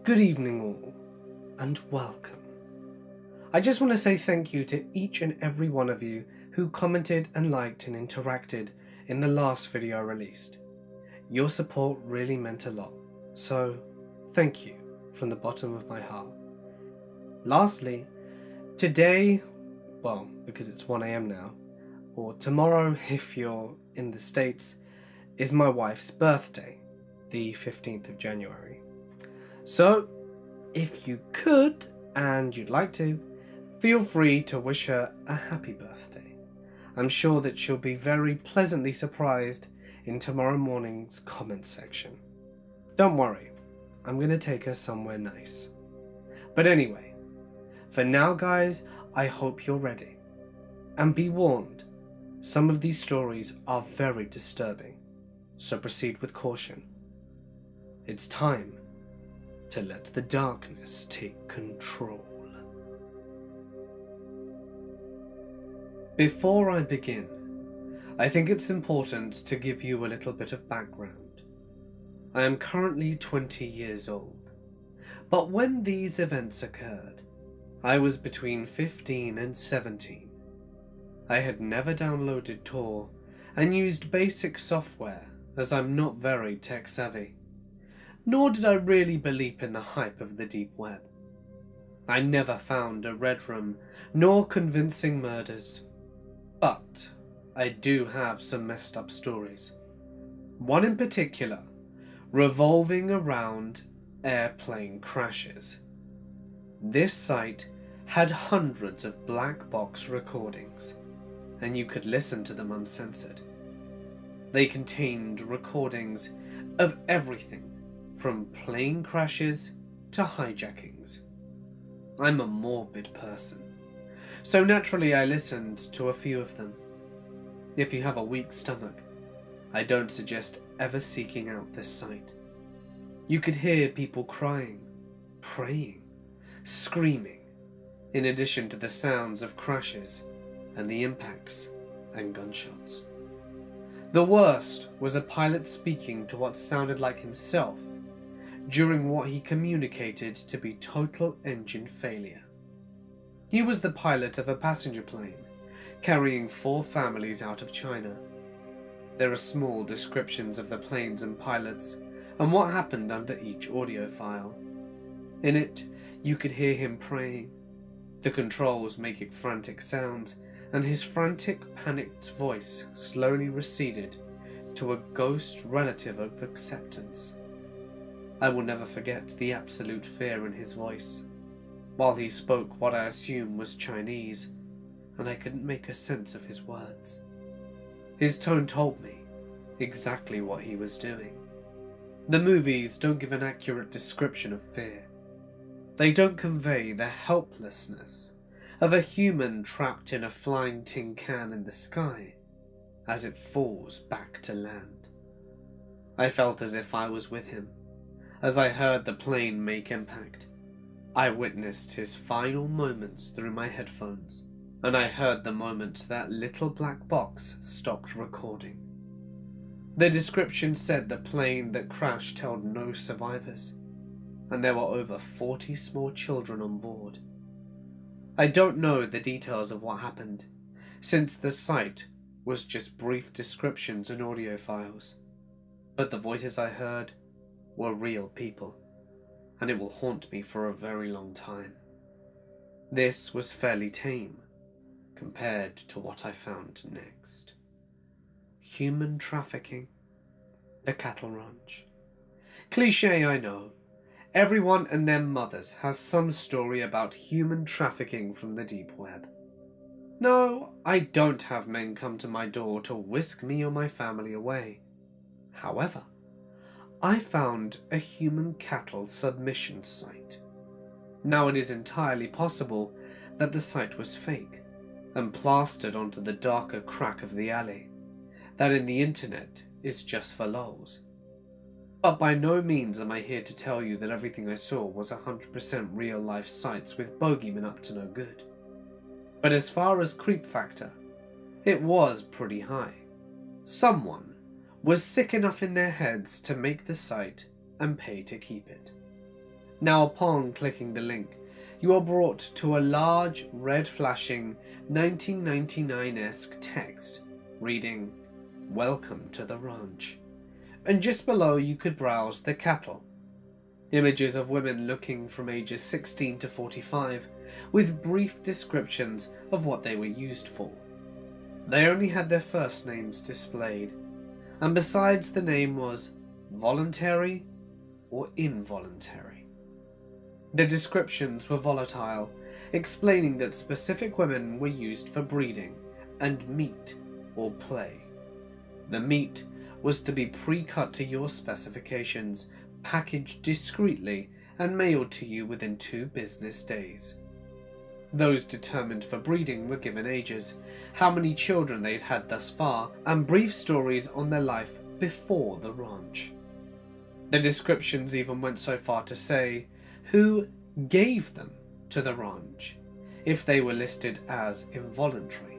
Good evening all, and welcome. I just want to say thank you to each and every one of you who commented and liked and interacted in the last video I released. Your support really meant a lot, so thank you from the bottom of my heart. Lastly, today, well, because it's 1 AM now, or tomorrow if you're in the States, is my wife's birthday, the 15th of January. So, if you could, and you'd like to, feel free to wish her a happy birthday. I'm sure that she'll be very pleasantly surprised in tomorrow morning's comment section. Don't worry, I'm going to take her somewhere nice. But anyway, for now guys, I hope you're ready. And be warned, some of these stories are very disturbing, so proceed with caution. It's time to let the darkness take control. Before I begin, I think it's important to give you a little bit of background. I am currently 20 years old, but when these events occurred, I was between 15 and 17. I had never downloaded Tor and used basic software as I'm not very tech savvy. Nor did I really believe in the hype of the deep web. I never found a red room, nor convincing murders. But I do have some messed up stories. One in particular, revolving around airplane crashes. This site had hundreds of black box recordings, and you could listen to them uncensored. They contained recordings of everything from plane crashes to hijackings. I'm a morbid person, so naturally I listened to a few of them. If you have a weak stomach, I don't suggest ever seeking out this site. You could hear people crying, praying, screaming, in addition to the sounds of crashes and the impacts and gunshots. The worst was a pilot speaking to what sounded like himself during what he communicated to be total engine failure. He was the pilot of a passenger plane carrying 4 families out of China. There are small descriptions of the planes and pilots and what happened under each audio file. In it, you could hear him praying, the controls making frantic sounds, and his frantic, panicked voice slowly receded to a ghost relative of acceptance. I will never forget the absolute fear in his voice, while he spoke what I assume was Chinese, and I couldn't make a sense of his words. His tone told me exactly what he was doing. The movies don't give an accurate description of fear. They don't convey the helplessness of a human trapped in a flying tin can in the sky as it falls back to land. I felt as if I was with him as I heard the plane make impact. I witnessed his final moments through my headphones, and I heard the moment that little black box stopped recording. The description said the plane that crashed held no survivors, and there were over 40 small children on board. I don't know the details of what happened, since the site was just brief descriptions and audio files, but the voices I heard were real people, and it will haunt me for a very long time. This was fairly tame compared to what I found next. Human trafficking, the cattle ranch. Cliché, I know. Everyone and their mothers has some story about human trafficking from the deep web. No, I don't have men come to my door to whisk me or my family away. However, I found a human cattle submission site. Now it is entirely possible that the site was fake and plastered onto the darker crack of the alley, that in the internet is just for lulz. But by no means am I here to tell you that everything I saw was 100% real life sites with bogeymen up to no good. But as far as creep factor, it was pretty high. Someone was sick enough in their heads to make the site and pay to keep it. Now upon clicking the link, you are brought to a large red flashing 1999-esque text reading, "Welcome to the ranch." And just below you could browse the cattle. Images of women looking from ages 16 to 45 with brief descriptions of what they were used for. They only had their first names displayed, and besides the name was voluntary or involuntary. The descriptions were volatile, explaining that specific women were used for breeding and meat or play. The meat was to be pre-cut to your specifications, packaged discreetly and mailed to you within 2 business days. Those determined for breeding were given ages, how many children they'd had thus far, and brief stories on their life before the ranch. The descriptions even went so far to say who gave them to the ranch, if they were listed as involuntary.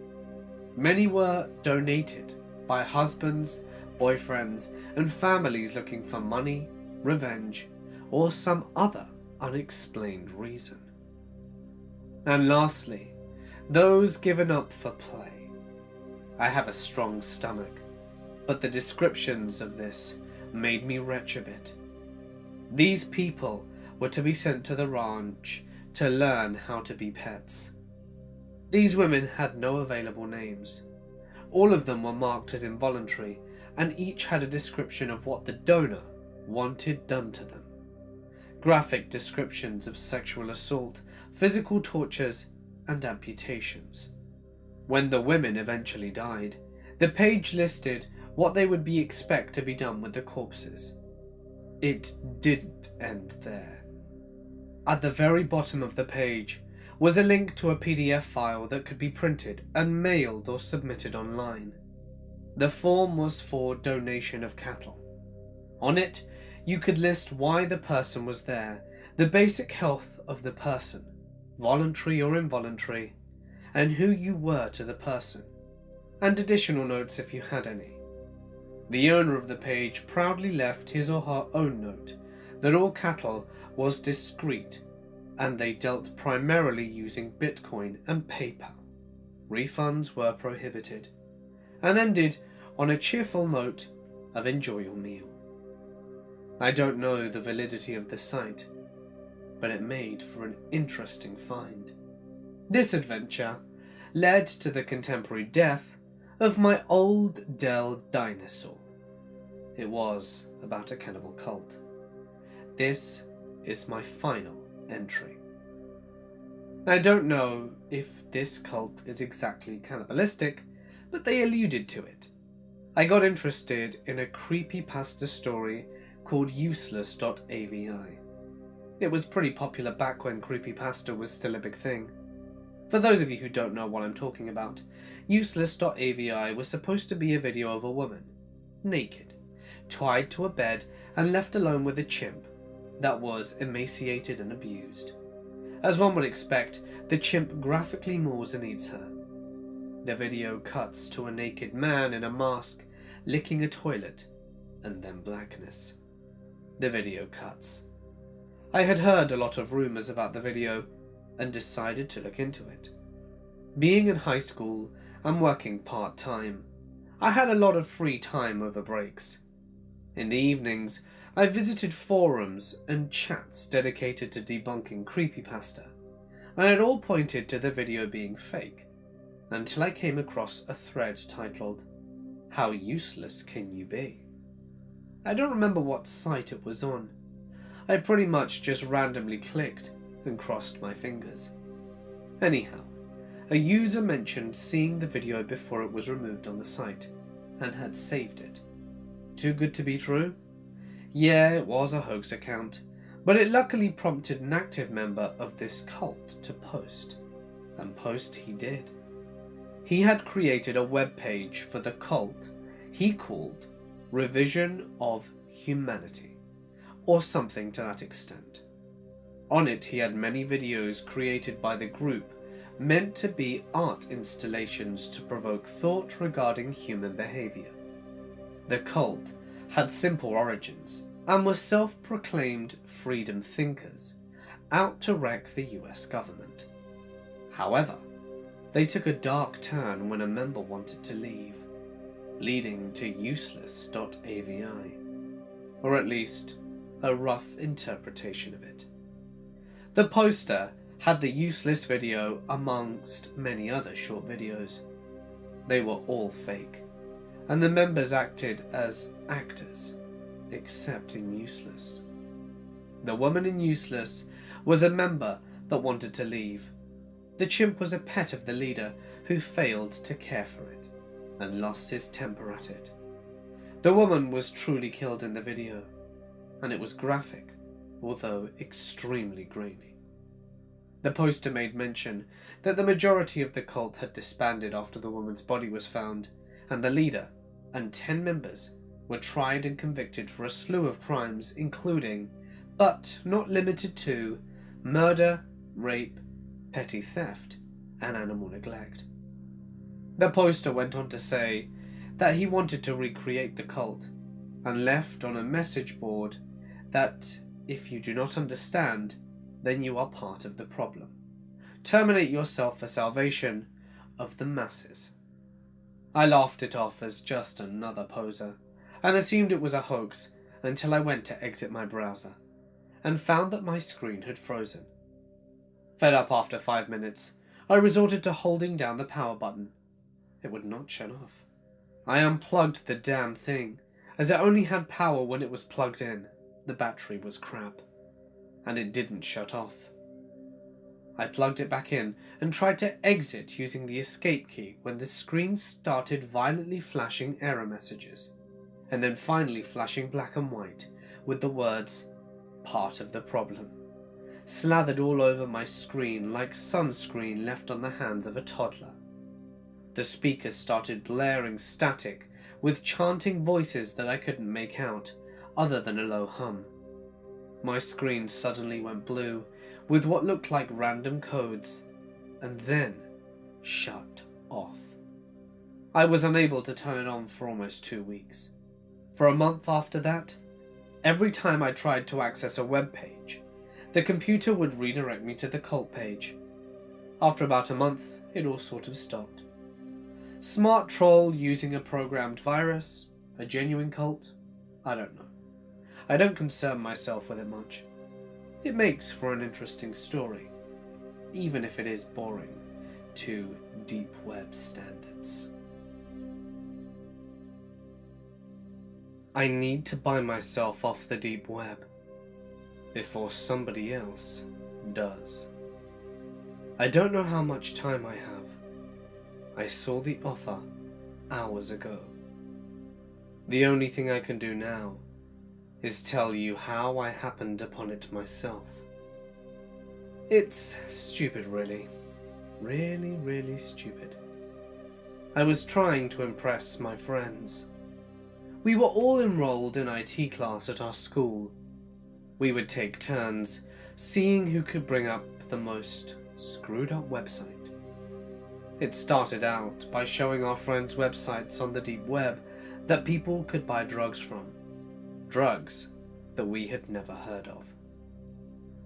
Many were donated by husbands, boyfriends, and families looking for money, revenge, or some other unexplained reason. And lastly, those given up for play. I have a strong stomach, but the descriptions of this made me retch a bit. These people were to be sent to the ranch to learn how to be pets. These women had no available names. All of them were marked as involuntary, and each had a description of what the donor wanted done to them. Graphic descriptions of sexual assault, physical tortures, and amputations. When the women eventually died, the page listed what they would expect to be done with the corpses. It didn't end there. At the very bottom of the page was a link to a PDF file that could be printed and mailed or submitted online. The form was for donation of cattle. On it, you could list why the person was there, the basic health of the person, voluntary or involuntary, and who you were to the person, and additional notes if you had any. The owner of the page proudly left his or her own note that all cattle was discreet and they dealt primarily using Bitcoin and PayPal. Refunds were prohibited, and ended on a cheerful note of "enjoy your meal." I don't know the validity of the site, but it made for an interesting find. This adventure led to the contemporary death of my old Dell dinosaur. It was about a cannibal cult. This is my final entry. I don't know if this cult is exactly cannibalistic, but they alluded to it. I got interested in a creepypasta story called useless.avi. It was pretty popular back when creepypasta was still a big thing. For those of you who don't know what I'm talking about, useless.avi was supposed to be a video of a woman, naked, tied to a bed and left alone with a chimp that was emaciated and abused. As one would expect, the chimp graphically maws and eats her. The video cuts to a naked man in a mask licking a toilet, and then blackness. The video cuts. I had heard a lot of rumours about the video and decided to look into it. Being in high school and working part-time, I had a lot of free time over breaks. In the evenings, I visited forums and chats dedicated to debunking creepypasta, and it all pointed to the video being fake, until I came across a thread titled, "How Useless Can You Be?" I don't remember what site it was on. I pretty much just randomly clicked and crossed my fingers. Anyhow, a user mentioned seeing the video before it was removed on the site, and had saved it. Too good to be true? Yeah, it was a hoax account, but it luckily prompted an active member of this cult to post, and post he did. He had created a web page for the cult he called Revision of Humanity, or something to that extent. On it he had many videos created by the group meant to be art installations to provoke thought regarding human behaviour. The cult had simple origins and were self-proclaimed freedom thinkers out to wreck the US government. However, they took a dark turn when a member wanted to leave, leading to useless.avi, or at least a rough interpretation of it. The poster had the useless video amongst many other short videos. They were all fake, and the members acted as actors, except in Useless. The woman in Useless was a member that wanted to leave. The chimp was a pet of the leader who failed to care for it and lost his temper at it. The woman was truly killed in the video, and it was graphic, although extremely grainy. The poster made mention that the majority of the cult had disbanded after the woman's body was found, and the leader and 10 members were tried and convicted for a slew of crimes, including, but not limited to, murder, rape, petty theft, and animal neglect. The poster went on to say that he wanted to recreate the cult, and left on a message board that if you do not understand, then you are part of the problem. Terminate yourself for salvation of the masses. I laughed it off as just another poser, and assumed it was a hoax until I went to exit my browser, and found that my screen had frozen. Fed up after 5 minutes, I resorted to holding down the power button. It would not shut off. I unplugged the damn thing, as it only had power when it was plugged in. The battery was crap, and it didn't shut off. I plugged it back in and tried to exit using the escape key when the screen started violently flashing error messages, and then finally flashing black and white with the words, "part of the problem," slathered all over my screen like sunscreen left on the hands of a toddler. The speakers started blaring static with chanting voices that I couldn't make out, other than a low hum. My screen suddenly went blue with what looked like random codes, and then shut off. I was unable to turn it on for almost 2 weeks. For a month after that, every time I tried to access a web page, the computer would redirect me to the cult page. After about a month, it all sort of stopped. Smart troll using a programmed virus, a genuine cult, I don't know. I don't concern myself with it much. It makes for an interesting story, even if it is boring to deep web standards. I need to buy myself off the deep web before somebody else does. I don't know how much time I have. I saw the offer hours ago. The only thing I can do now is tell you how I happened upon it myself. It's stupid, really. Really stupid. I was trying to impress my friends. We were all enrolled in IT class at our school. We would take turns seeing who could bring up the most screwed up website. It started out by showing our friends websites on the deep web that people could buy drugs from. Drugs that we had never heard of.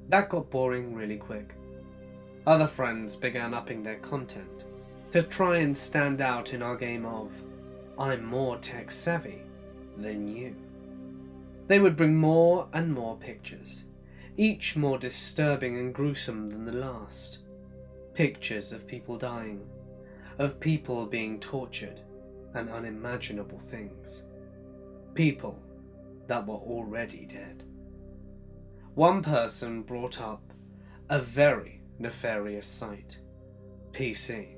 That got boring really quick. Other friends began upping their content to try and stand out in our game of I'm more tech savvy than you. They would bring more and more pictures, each more disturbing and gruesome than the last. Pictures of people dying, of people being tortured, and unimaginable things. People that were already dead. One person brought up a very nefarious site, PC.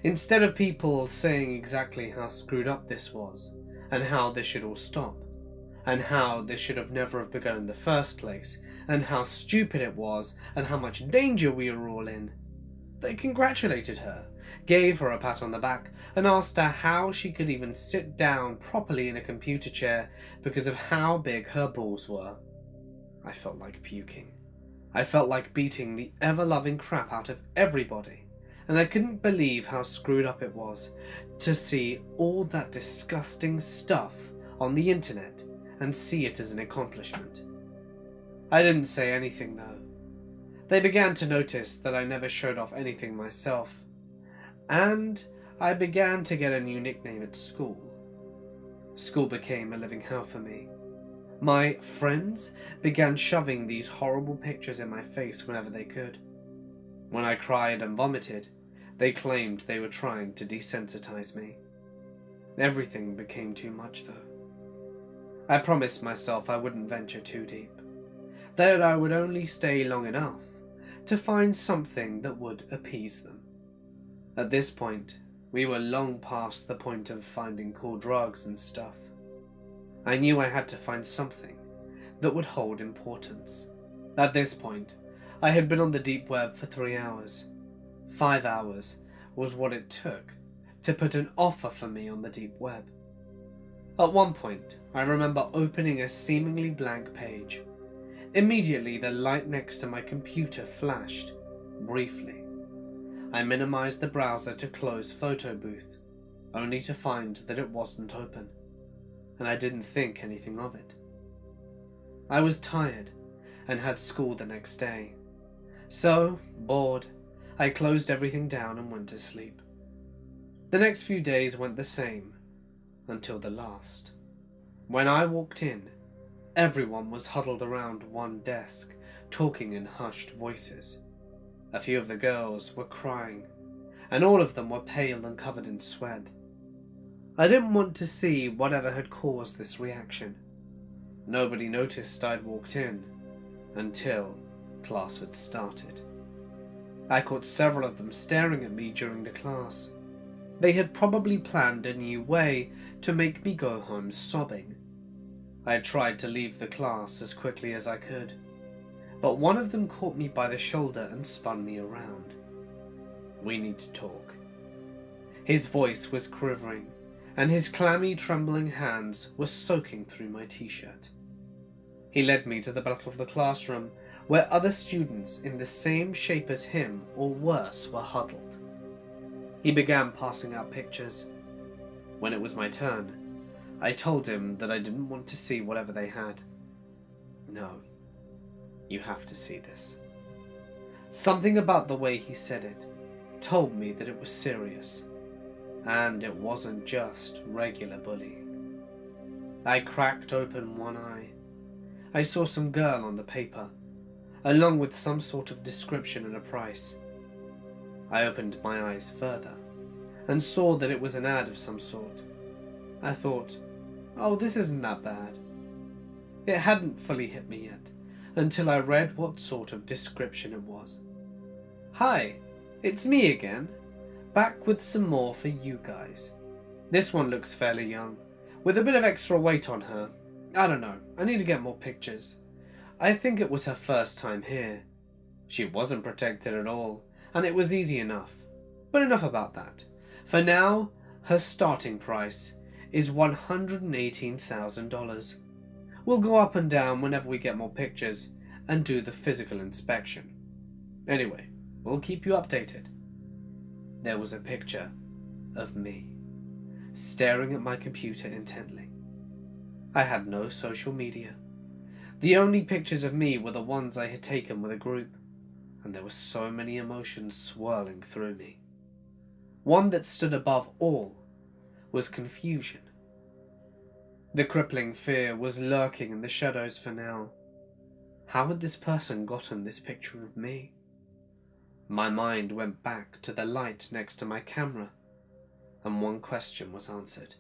Instead of people saying exactly how screwed up this was, and how this should all stop, and how this should have never have begun in the first place, and how stupid it was, and how much danger we were all in, they congratulated her, gave her a pat on the back, and asked her how she could even sit down properly in a computer chair because of how big her balls were. I felt like puking. I felt like beating the ever-loving crap out of everybody, and I couldn't believe how screwed up it was to see all that disgusting stuff on the internet and see it as an accomplishment. I didn't say anything though. They began to notice that I never showed off anything myself, and I began to get a new nickname at school. School became a living hell for me. My friends began shoving these horrible pictures in my face whenever they could. When I cried and vomited, they claimed they were trying to desensitize me. Everything became too much though. I promised myself I wouldn't venture too deep, that I would only stay long enough to find something that would appease them. At this point, we were long past the point of finding cool drugs and stuff. I knew I had to find something that would hold importance. At this point, I had been on the deep web for 3 hours. 5 hours was what it took to put an offer for me on the deep web. At one point, I remember opening a seemingly blank page. Immediately, the light next to my computer flashed, briefly. I minimized the browser to close Photo Booth, only to find that it wasn't open, and I didn't think anything of it. I was tired and had school the next day, so, bored, I closed everything down and went to sleep. The next few days went the same, until the last. When I walked in, everyone was huddled around one desk, talking in hushed voices. A few of the girls were crying, and all of them were pale and covered in sweat. I didn't want to see whatever had caused this reaction. Nobody noticed I'd walked in, until class had started. I caught several of them staring at me during the class. They had probably planned a new way to make me go home sobbing. I had tried to leave the class as quickly as I could, but one of them caught me by the shoulder and spun me around. "We need to talk." His voice was quivering, and his clammy, trembling hands were soaking through my t-shirt. He led me to the back of the classroom, where other students in the same shape as him, or worse, were huddled. He began passing out pictures. When it was my turn, I told him that I didn't want to see whatever they had. "No, you have to see this." Something about the way he said it told me that it was serious, and it wasn't just regular bullying. I cracked open one eye. I saw some girl on the paper, along with some sort of description and a price. I opened my eyes further and saw that it was an ad of some sort. I thought, oh, this isn't that bad. It hadn't fully hit me yet, until I read what sort of description it was. "Hi, it's me again, back with some more for you guys. This one looks fairly young, with a bit of extra weight on her. I don't know, I need to get more pictures. I think it was her first time here. She wasn't protected at all, and it was easy enough. But enough about that. For now, her starting price is $118,000. We'll go up and down whenever we get more pictures and do the physical inspection. Anyway, we'll keep you updated." There was a picture of me, staring at my computer intently. I had no social media. The only pictures of me were the ones I had taken with a group, and there were so many emotions swirling through me. One that stood above all was confusion. The crippling fear was lurking in the shadows for now. How had this person gotten this picture of me? My mind went back to the light next to my camera, and one question was answered.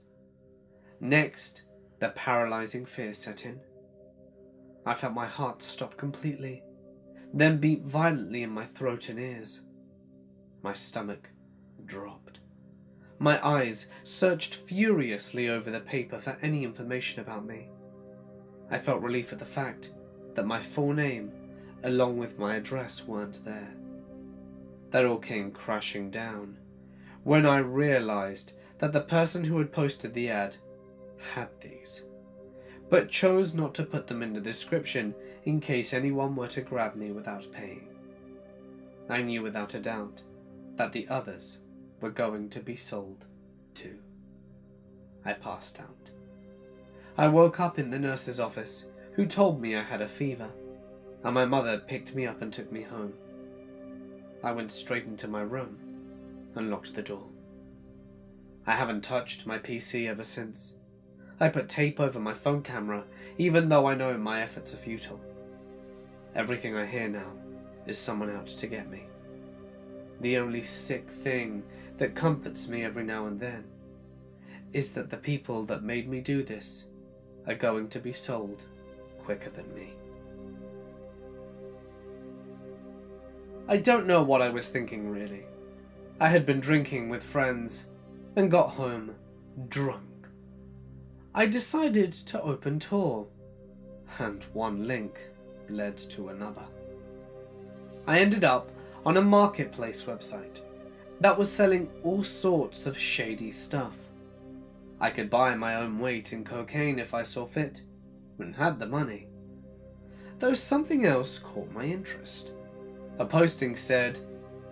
Next, the paralyzing fear set in. I felt my heart stop completely, then beat violently in my throat and ears. My stomach dropped. My eyes searched furiously over the paper for any information about me. I felt relief at the fact that my full name, along with my address, weren't there. That all came crashing down when I realized that the person who had posted the ad had these, but chose not to put them in the description in case anyone were to grab me without paying. I knew without a doubt that the others were going to be sold too. I passed out. I woke up in the nurse's office, who told me I had a fever, and my mother picked me up and took me home. I went straight into my room and locked the door. I haven't touched my PC ever since. I put tape over my phone camera, even though I know my efforts are futile. Everything I hear now is someone out to get me. The only sick thing that comforts me every now and then is that the people that made me do this are going to be sold quicker than me. I don't know what I was thinking, really. I had been drinking with friends and got home drunk. I decided to open Tor, and one link led to another. I ended up on a marketplace website that was selling all sorts of shady stuff. I could buy my own weight in cocaine if I saw fit, and had the money. Though something else caught my interest. A posting said,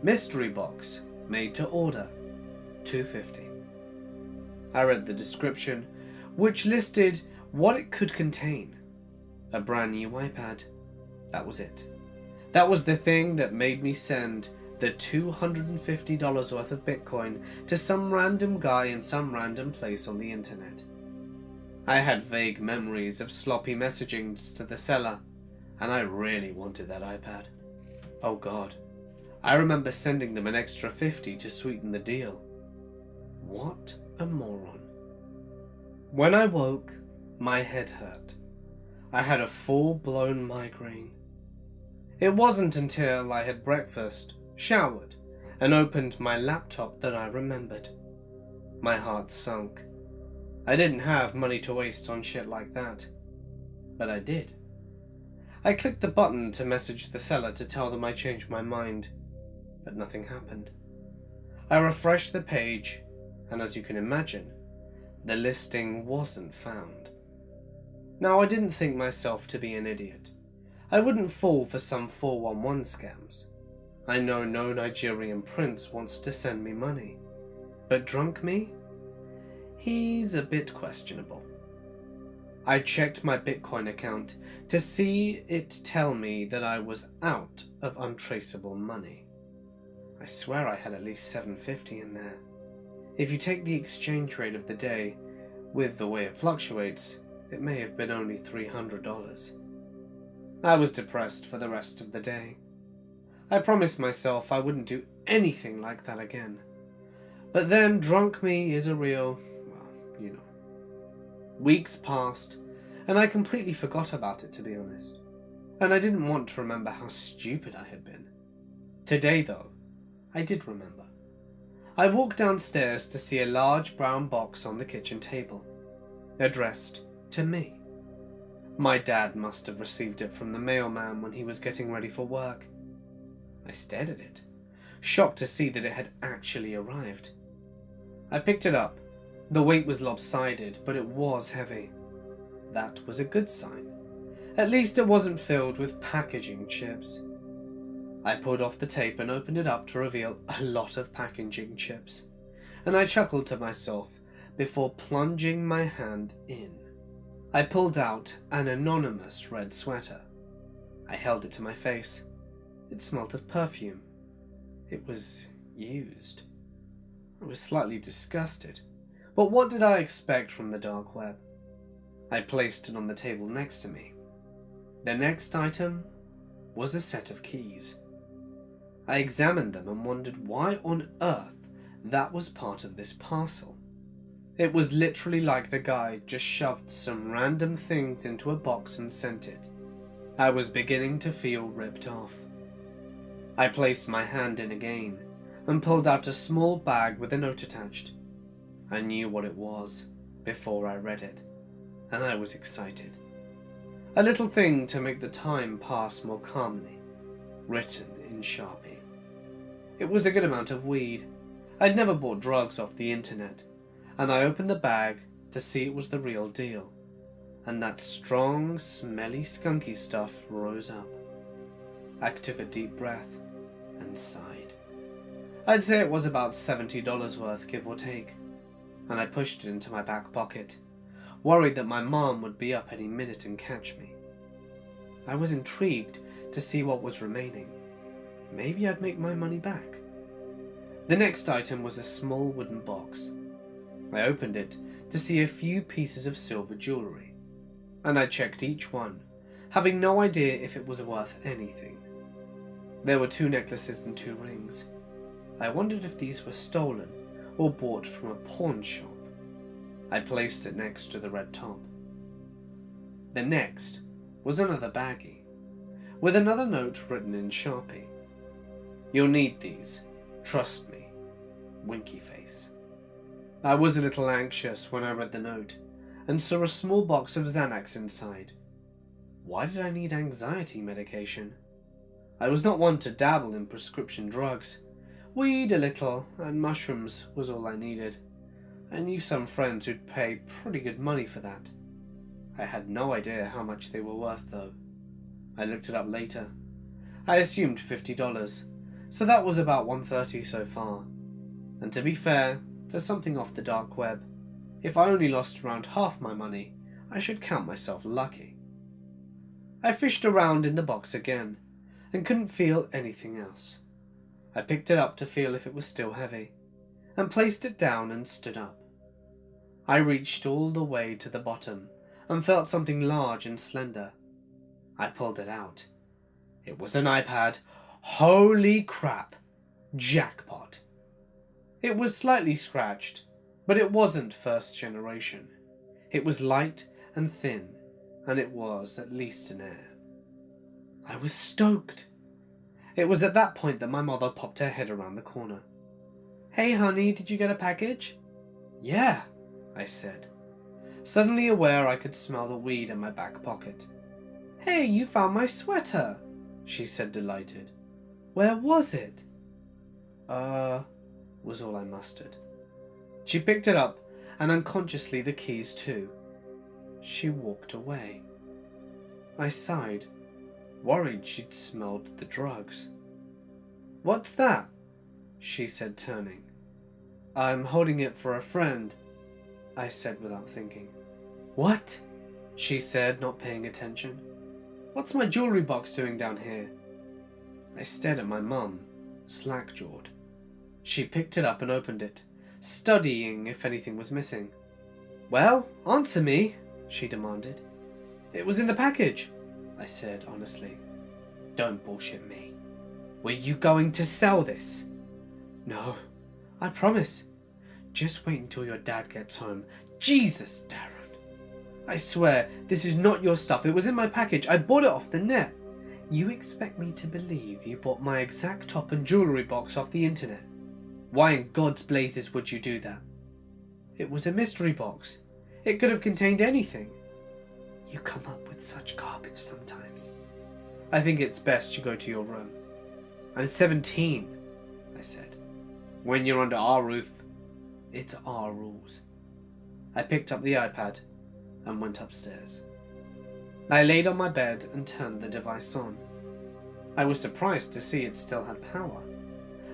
"Mystery box, made to order, $2.50. I read the description, which listed what it could contain. A brand new iPad. That was it. That was the thing that made me send the $250 worth of Bitcoin to some random guy in some random place on the internet. I had vague memories of sloppy messaging to the seller, and I really wanted that iPad. Oh God, I remember sending them an extra $50 to sweeten the deal. What a moron. When I woke, my head hurt. I had a full-blown migraine. It wasn't until I had breakfast, showered, and opened my laptop that I remembered. My heart sunk. I didn't have money to waste on shit like that. But I did. I clicked the button to message the seller to tell them I changed my mind, but nothing happened. I refreshed the page, and as you can imagine, the listing wasn't found. Now, I didn't think myself to be an idiot. I wouldn't fall for some 411 scams. I know no Nigerian prince wants to send me money. But drunk me? He's a bit questionable. I checked my Bitcoin account to see it tell me that I was out of untraceable money. I swear I had at least $750 in there. If you take the exchange rate of the day, with the way it fluctuates, it may have been only $300. I was depressed for the rest of the day. I promised myself I wouldn't do anything like that again. But then drunk me is a real, well, you know. Weeks passed, and I completely forgot about it, to be honest. And I didn't want to remember how stupid I had been. Today, though, I did remember. I walked downstairs to see a large brown box on the kitchen table, addressed to me. My dad must have received it from the mailman when he was getting ready for work. I stared at it, shocked to see that it had actually arrived. I picked it up. The weight was lopsided, but it was heavy. That was a good sign. At least it wasn't filled with packaging chips. I pulled off the tape and opened it up to reveal a lot of packaging chips, and I chuckled to myself before plunging my hand in. I pulled out an anonymous red sweater. I held it to my face. It smelt of perfume. It was used. I was slightly disgusted, but what did I expect from the dark web? I placed it on the table next to me. The next item was a set of keys. I examined them and wondered why on earth that was part of this parcel. It was literally like the guy just shoved some random things into a box and sent it. I was beginning to feel ripped off. I placed my hand in again and pulled out a small bag with a note attached. I knew what it was before I read it, and I was excited. A little thing to make the time pass more calmly, written in Sharpie. It was a good amount of weed. I'd never bought drugs off the internet, and I opened the bag to see it was the real deal, and that strong, smelly, skunky stuff rose up. I took a deep breath and sighed. I'd say it was about $70 worth, give or take, and I pushed it into my back pocket. worried that my mom would be up any minute and catch me. I was intrigued to see what was remaining. Maybe I'd make my money back. The next item was a small wooden box. I opened it to see a few pieces of silver jewellery, and I checked each one, having no idea if it was worth anything. There were 2 necklaces and 2 rings. I wondered if these were stolen or bought from a pawn shop. I placed it next to the red top. The next was another baggie, with another note written in Sharpie. "You'll need these, trust me, winky face." I was a little anxious when I read the note and saw a small box of Xanax inside. Why did I need anxiety medication? I was not one to dabble in prescription drugs. Weed a little and mushrooms was all I needed. I knew some friends who'd pay pretty good money for that. I had no idea how much they were worth though. I looked it up later. I assumed $50, so that was about $130 so far. And to be fair, for something off the dark web, if I only lost around half my money, I should count myself lucky. I fished around in the box again, and couldn't feel anything else. I picked it up to feel if it was still heavy, and placed it down and stood up. I reached all the way to the bottom, and felt something large and slender. I pulled it out. It was an iPad. Holy crap! Jackpot! It was slightly scratched, but it wasn't first generation. It was light and thin, and it was at least an Air. I was stoked. It was at that point that my mother popped her head around the corner. "Hey honey, did you get a package?" "Yeah," I said, suddenly aware I could smell the weed in my back pocket. "Hey, you found my sweater," she said, delighted. "Where was it?" Was all I mustered. She picked it up, and unconsciously the keys too. She walked away. I sighed, worried she'd smelled the drugs. "What's that?" she said, turning. "I'm holding it for a friend," I said without thinking. "What?" she said, not paying attention. "What's my jewellery box doing down here?" I stared at my mum, slack-jawed. She picked it up and opened it, studying if anything was missing. "Well, answer me," she demanded. "It was in the package," I said honestly. "Don't bullshit me. Were you going to sell this?" "No, I promise. Just wait until your dad gets home." "Jesus, Darren. I swear, this is not your stuff. It was in my package. I bought it off the net." "You expect me to believe you bought my exact top and jewellery box off the internet? Why in God's blazes would you do that?" "It was a mystery box. It could have contained anything." "You come up with such garbage sometimes. I think it's best you go to your room." "I'm 17, I said. "When you're under our roof, it's our rules." I picked up the iPad and went upstairs. I laid on my bed and turned the device on. I was surprised to see it still had power.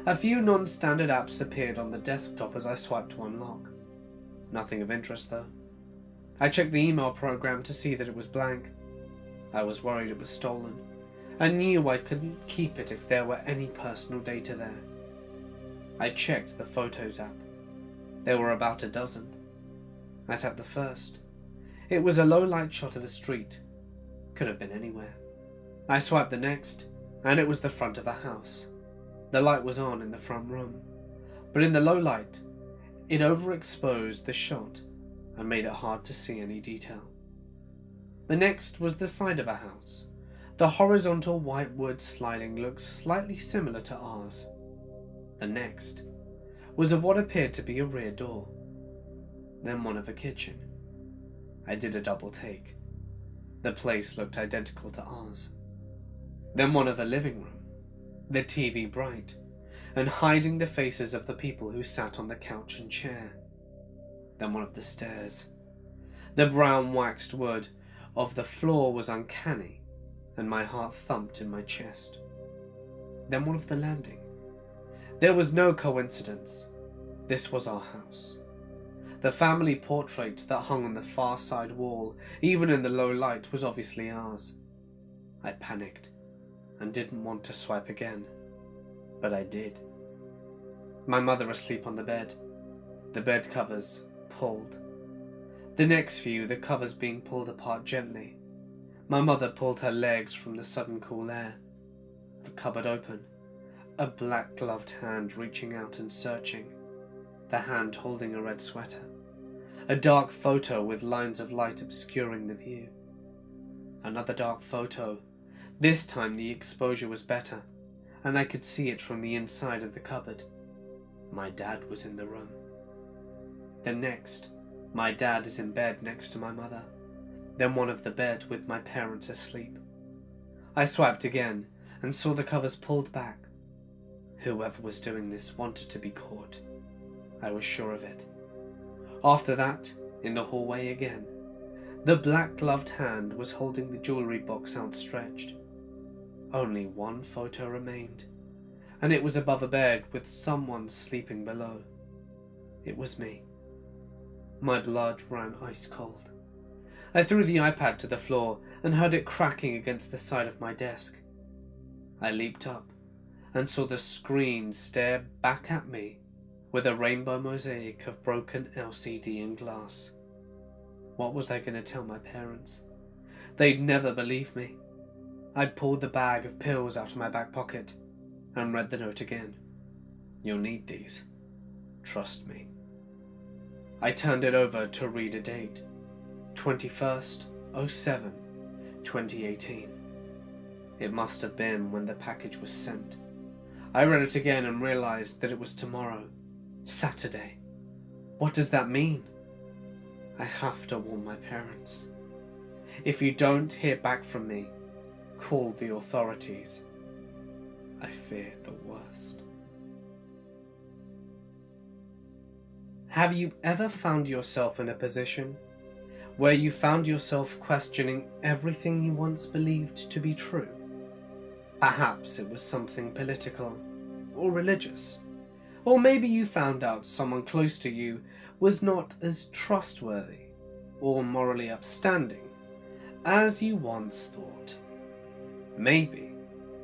A few non-standard apps appeared on the desktop as I swiped to unlock. Nothing of interest though. I checked the email program to see that it was blank. I was worried it was stolen. I knew I couldn't keep it if there were any personal data there. I checked the Photos app. There were about a dozen. I tapped the first. It was a low-light shot of a street. Could have been anywhere. I swiped the next, and it was the front of a house. The light was on in the front room, but in the low light, it overexposed the shot and made it hard to see any detail. The next was the side of a house. The horizontal white wood sliding looked slightly similar to ours. The next was of what appeared to be a rear door, then one of a kitchen. I did a double take. The place looked identical to ours. Then one of a living room, the TV bright, and hiding the faces of the people who sat on the couch and chair. Then one of the stairs. The brown waxed wood of the floor was uncanny, and my heart thumped in my chest. Then one of the landing. There was no coincidence. This was our house. The family portrait that hung on the far side wall, even in the low light, was obviously ours. I panicked and didn't want to swipe again, but I did. My mother asleep on the bed, the bed covers pulled. The next few, the covers being pulled apart gently. My mother pulled her legs from the sudden cool air. The cupboard open, a black gloved hand reaching out and searching, the hand holding a red sweater. A dark photo with lines of light obscuring the view. Another dark photo. This time the exposure was better, and I could see it from the inside of the cupboard. My dad was in the room. Then next, my dad is in bed next to my mother. Then one of the bed with my parents asleep. I swiped again and saw the covers pulled back. Whoever was doing this wanted to be caught. I was sure of it. After that, in the hallway again, the black-gloved hand was holding the jewellery box outstretched. Only one photo remained, and it was above a bed with someone sleeping below. It was me. My blood ran ice cold. I threw the iPad to the floor and heard it cracking against the side of my desk. I leaped up and saw the screen stare back at me with a rainbow mosaic of broken LCD and glass. What was I going to tell my parents? They'd never believe me. I'd pulled the bag of pills out of my back pocket and read the note again. You'll need these. Trust me. I turned it over to read a date. 21/07/2018. It must have been when the package was sent. I read it again and realized that it was tomorrow, Saturday. What does that mean? I have to warn my parents. If you don't hear back from me, call the authorities. I fear the worst. Have you ever found yourself in a position where you found yourself questioning everything you once believed to be true? Perhaps it was something political or religious. Or maybe you found out someone close to you was not as trustworthy or morally upstanding as you once thought. Maybe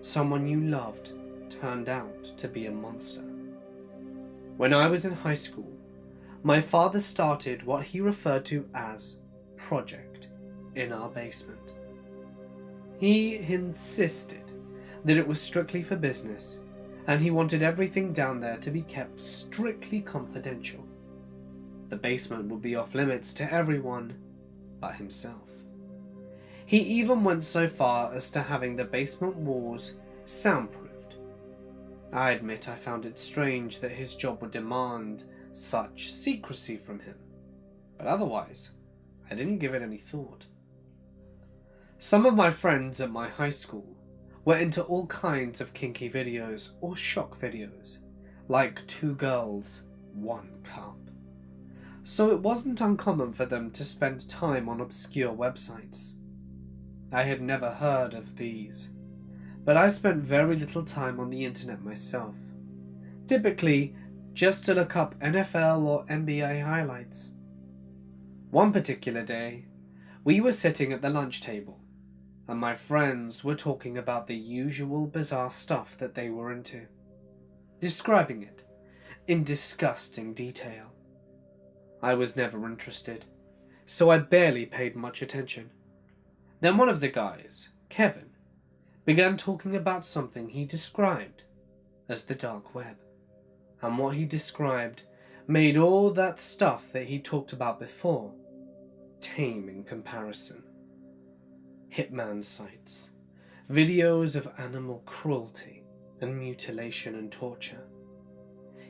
someone you loved turned out to be a monster. When I was in high school, my father started what he referred to as Project in our basement. He insisted that it was strictly for business, and he wanted everything down there to be kept strictly confidential. The basement would be off limits to everyone but himself. He even went so far as to having the basement walls soundproofed. I admit I found it strange that his job would demand such secrecy from him, but otherwise, I didn't give it any thought. Some of my friends at my high school were into all kinds of kinky videos or shock videos, like 2 girls, 1 cup. So it wasn't uncommon for them to spend time on obscure websites. I had never heard of these, but I spent very little time on the internet myself, typically just to look up NFL or NBA highlights. One particular day, we were sitting at the lunch table, and my friends were talking about the usual bizarre stuff that they were into, describing it in disgusting detail. I was never interested, so I barely paid much attention. Then one of the guys, Kevin, began talking about something he described as the dark web, and what he described made all that stuff that he talked about before tame in comparison. Hitman sites, videos of animal cruelty and mutilation and torture.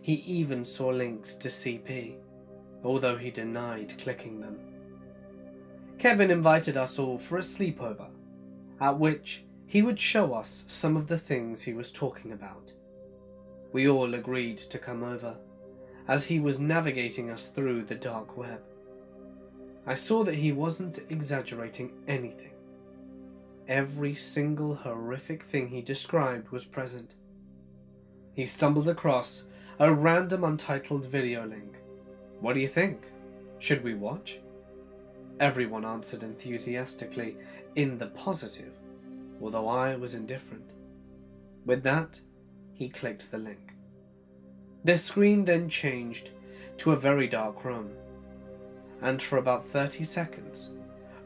He even saw links to CP, although he denied clicking them. Kevin invited us all for a sleepover, at which he would show us some of the things he was talking about. We all agreed to come over, as he was navigating us through the dark web. I saw that he wasn't exaggerating anything. Every single horrific thing he described was present. He stumbled across a random untitled video link. What do you think? Should we watch? Everyone answered enthusiastically in the positive, although I was indifferent. With that, he clicked the link. The screen then changed to a very dark room, and for about 30 seconds,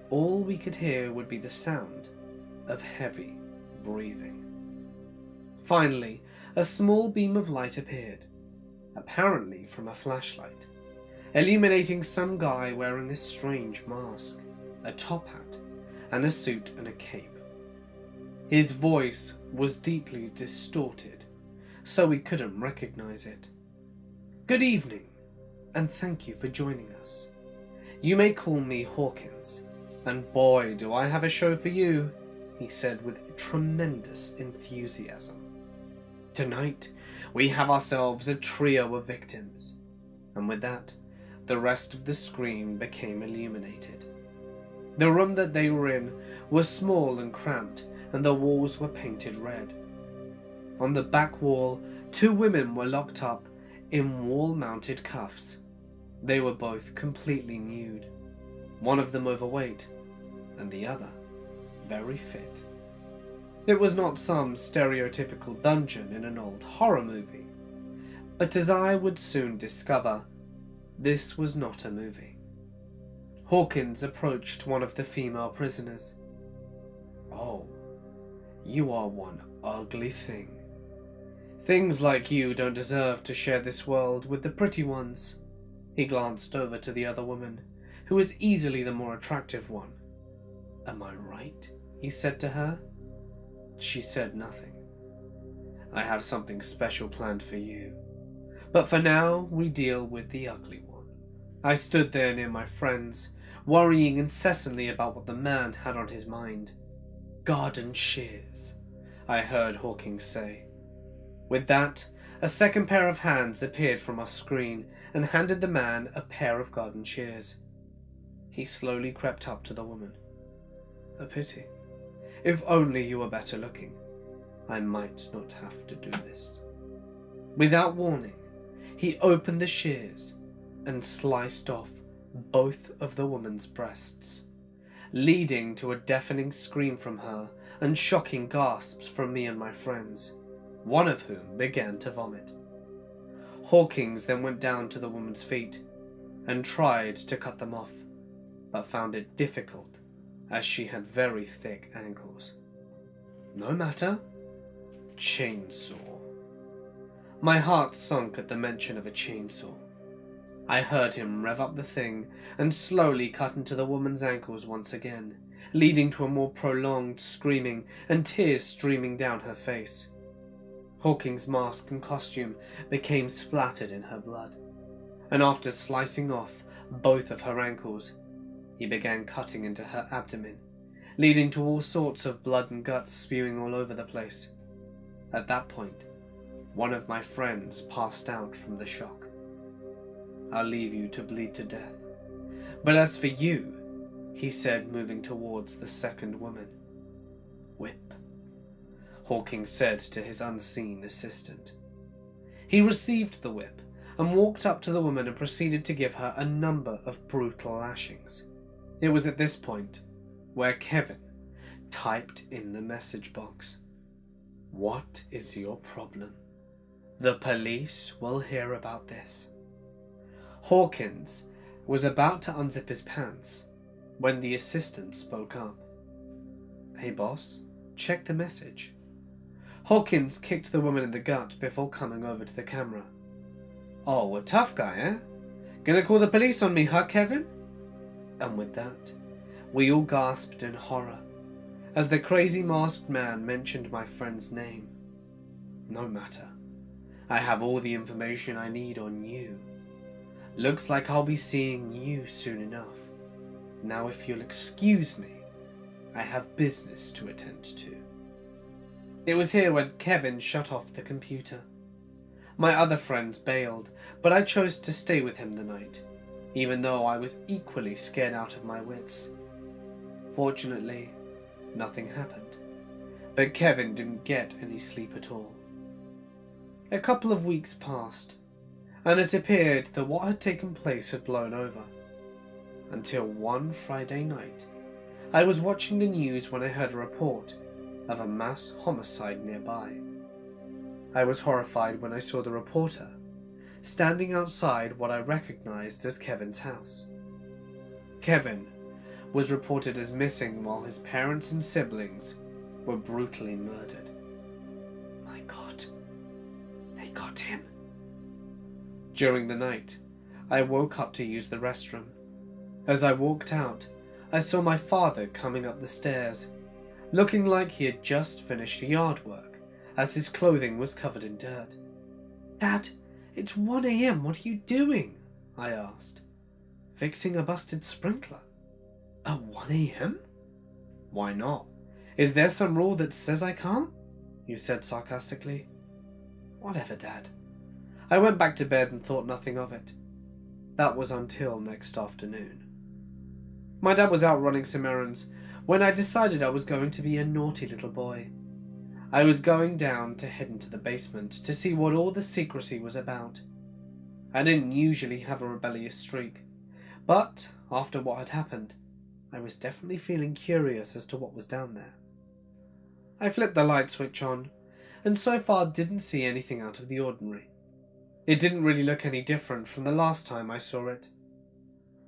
all we could hear would be the sound of heavy breathing. Finally, a small beam of light appeared, apparently from a flashlight, illuminating some guy wearing a strange mask, a top hat, and a suit and a cape. His voice was deeply distorted, so we couldn't recognize it. "Good evening, and thank you for joining us. You may call me Hawkins, and boy, do I have a show for you," he said with tremendous enthusiasm. "Tonight, we have ourselves a trio of victims." And with that, the rest of the screen became illuminated. The room that they were in was small and cramped, and the walls were painted red. On the back wall, 2 women were locked up in wall-mounted cuffs. They were both completely nude, one of them overweight, and the other very fit. It was not some stereotypical dungeon in an old horror movie, but as I would soon discover, this was not a movie. Hawkins approached one of the female prisoners. "Oh, you are one ugly thing. Things like you don't deserve to share this world with the pretty ones." He glanced over to the other woman, who was easily the more attractive one. "Am I right?" he said to her. She said nothing. "I have something special planned for you, but for now we deal with the ugly one." I stood there near my friends, worrying incessantly about what the man had on his mind. "Garden shears," I heard Hawkins say. With that, a second pair of hands appeared from our screen and handed the man a pair of garden shears. He slowly crept up to the woman. "A pity. If only you were better looking. I might not have to do this." Without warning, he opened the shears and sliced off both of the woman's breasts, leading to a deafening scream from her and shocking gasps from me and my friends, one of whom began to vomit. Hawkins then went down to the woman's feet and tried to cut them off, but found it difficult as she had very thick ankles. "No matter. Chainsaw." My heart sunk at the mention of a chainsaw. I heard him rev up the thing and slowly cut into the woman's ankles once again, leading to a more prolonged screaming and tears streaming down her face. Hawkins' mask and costume became splattered in her blood, and after slicing off both of her ankles, he began cutting into her abdomen, leading to all sorts of blood and guts spewing all over the place. At that point, one of my friends passed out from the shock. "I'll leave you to bleed to death. But as for you," he said, moving towards the second woman. "Whip," Hawkins said to his unseen assistant. He received the whip and walked up to the woman and proceeded to give her a number of brutal lashings. It was at this point where Kevin typed in the message box, "What is your problem? The police will hear about this." Hawkins was about to unzip his pants when the assistant spoke up. "Hey boss, check the message." Hawkins kicked the woman in the gut before coming over to the camera. "Oh, a tough guy, eh? Gonna call the police on me, huh, Kevin?" And with that, we all gasped in horror as the crazy masked man mentioned my friend's name. "No matter. I have all the information I need on you. Looks like I'll be seeing you soon enough. Now if you'll excuse me, I have business to attend to." It was here when Kevin shut off the computer. My other friends bailed, but I chose to stay with him the night, even though I was equally scared out of my wits. Fortunately, nothing happened, but Kevin didn't get any sleep at all. A couple of weeks passed, and it appeared that what had taken place had blown over. until one Friday night, I was watching the news when I heard a report of a mass homicide nearby. I was horrified when I saw the reporter standing outside what I recognized as Kevin's house. Kevin was reported as missing while his parents and siblings were brutally murdered. My God, they got him. During the night, I woke up to use the restroom. As I walked out, I saw my father coming up the stairs, looking like he had just finished yard work, as his clothing was covered in dirt. "Dad, it's 1 a.m. What are you doing?" I asked. "Fixing a busted sprinkler." "At 1 a.m.? "Why not? Is there some rule that says I can't?" he said sarcastically. "Whatever, Dad." I went back to bed and thought nothing of it. That was until next afternoon. My dad was out running some errands when I decided I was going to be a naughty little boy. I was going down to head into the basement to see what all the secrecy was about. I didn't usually have a rebellious streak, but after what had happened, I was definitely feeling curious as to what was down there. I flipped the light switch on, and so far didn't see anything out of the ordinary. It didn't really look any different from the last time I saw it.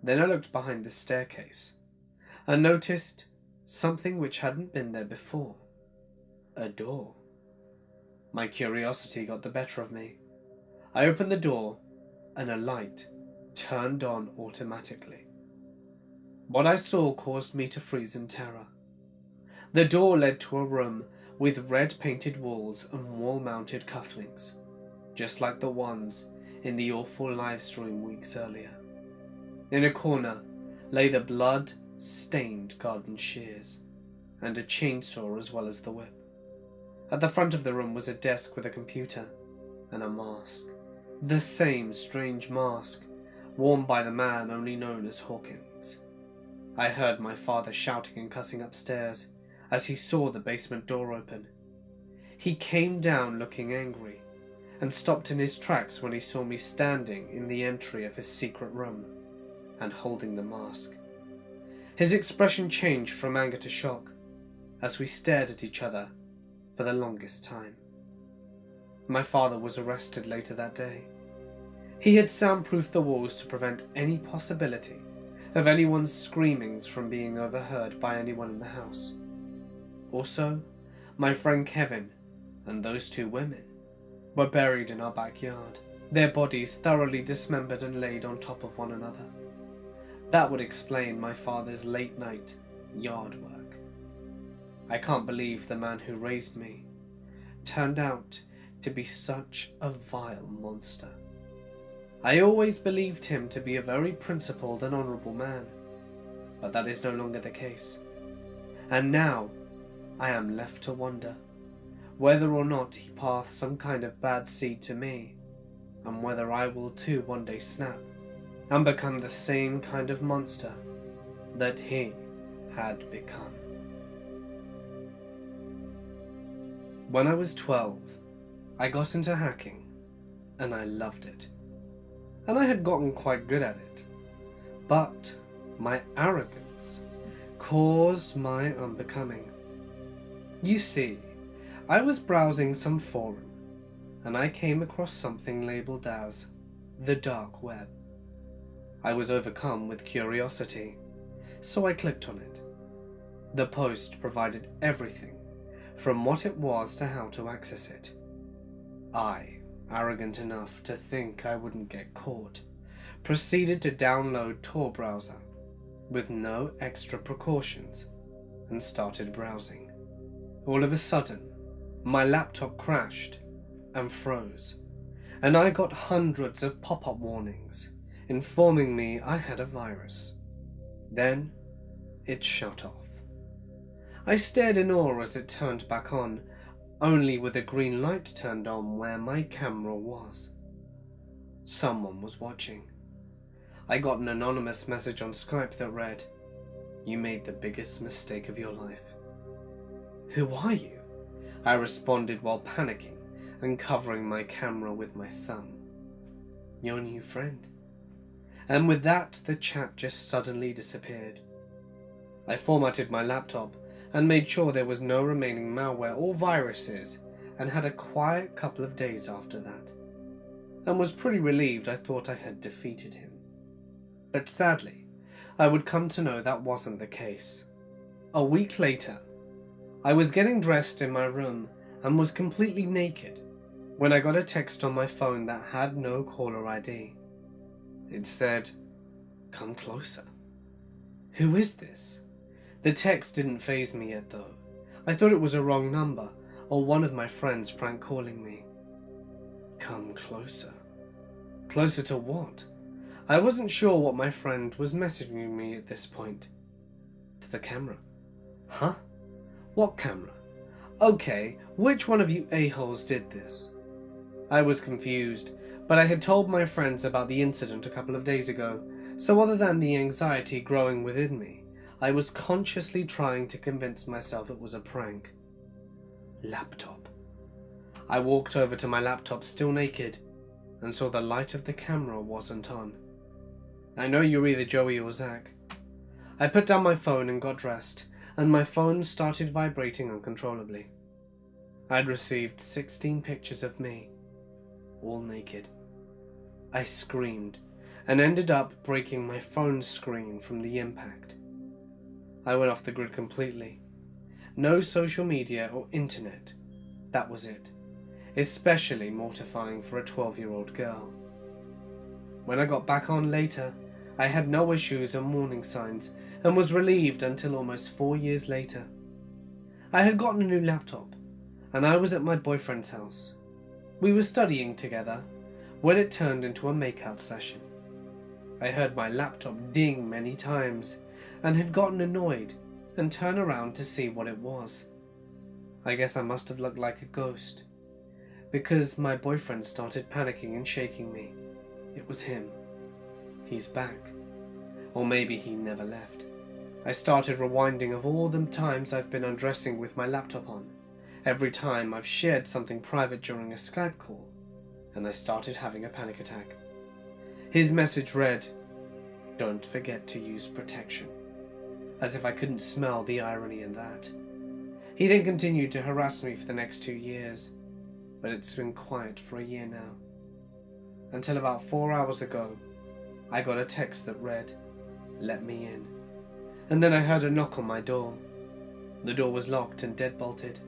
Then I looked behind the staircase and noticed something which hadn't been there before. A door. My curiosity got the better of me. I opened the door and a light turned on automatically. What I saw caused me to freeze in terror. The door led to a room with red painted walls and wall-mounted cufflinks, just like the ones in the awful live stream weeks earlier. In a corner lay the blood-stained garden shears, and a chainsaw as well as the whip. At the front of the room was a desk with a computer and a mask. The same strange mask worn by the man only known as Hawkins. I heard my father shouting and cussing upstairs as he saw the basement door open. He came down looking angry and stopped in his tracks when he saw me standing in the entry of his secret room and holding the mask. His expression changed from anger to shock as we stared at each other for the longest time. My father was arrested later that day. He had soundproofed the walls to prevent any possibility of anyone's screamings from being overheard by anyone in the house. Also, my friend Kevin and those two women were buried in our backyard, their bodies thoroughly dismembered and laid on top of one another. That would explain my father's late-night yard work. I can't believe the man who raised me turned out to be such a vile monster. I always believed him to be a very principled and honourable man, but that is no longer the case. And now I am left to wonder whether or not he passed some kind of bad seed to me, and whether I will too one day snap and become the same kind of monster that he had become. When I was 12, I got into hacking, and I loved it. And I had gotten quite good at it. But my arrogance caused my unbecoming. You see, I was browsing some forum, and I came across something labelled as the dark web. I was overcome with curiosity, so I clicked on it. The post provided everything from what it was to how to access it. I, arrogant enough to think I wouldn't get caught, proceeded to download Tor browser with no extra precautions and started browsing. All of a sudden, my laptop crashed and froze, and I got hundreds of pop-up warnings informing me I had a virus. Then it shut off. I stared in awe as it turned back on, only with a green light turned on where my camera was. Someone was watching. I got an anonymous message on Skype that read, "You made the biggest mistake of your life." "Who are you?" I responded while panicking and covering my camera with my thumb. "Your new friend." and with that the chat just suddenly disappeared. I formatted my laptop and made sure there was no remaining malware or viruses, and had a quiet couple of days after that, and was pretty relieved. I thought I had defeated him. But sadly, I would come to know that wasn't the case. A week later, I was getting dressed in my room and was completely naked when I got a text on my phone that had no caller ID. It said, "Come closer." Who is this? The text didn't faze me yet though. I thought it was a wrong number, or one of my friends prank calling me. Come closer. Closer to what? I wasn't sure what my friend was messaging me at this point. To the camera. Huh? What camera? Okay, which one of you a-holes did this? I was confused, but I had told my friends about the incident a couple of days ago, so other than the anxiety growing within me, I was consciously trying to convince myself it was a prank. Laptop. I walked over to my laptop still naked and saw the light of the camera wasn't on. I know you're either Joey or Zach. I put down my phone and got dressed, and my phone started vibrating uncontrollably. I'd received 16 pictures of me, all naked. I screamed and ended up breaking my phone screen from the impact. I went off the grid completely. No social media or internet. That was it. Especially mortifying for a 12-year-old girl. When I got back on later, I had no issues or warning signs and was relieved until almost 4 years later. I had gotten a new laptop and I was at my boyfriend's house. We were studying together when it turned into a makeout session. I heard my laptop ding many times and had gotten annoyed and turned around to see what it was. I guess I must have looked like a ghost, because my boyfriend started panicking and shaking me. It was him. He's back. Or maybe he never left. I started rewinding of all the times I've been undressing with my laptop on, every time I've shared something private during a Skype call, and I started having a panic attack. His message read, "Don't forget to use protection," as if I couldn't smell the irony in that. He then continued to harass me for the next 2 years, but it's been quiet for a year now. Until about 4 hours ago, I got a text that read, "Let me in." And then I heard a knock on my door. The door was locked and deadbolted,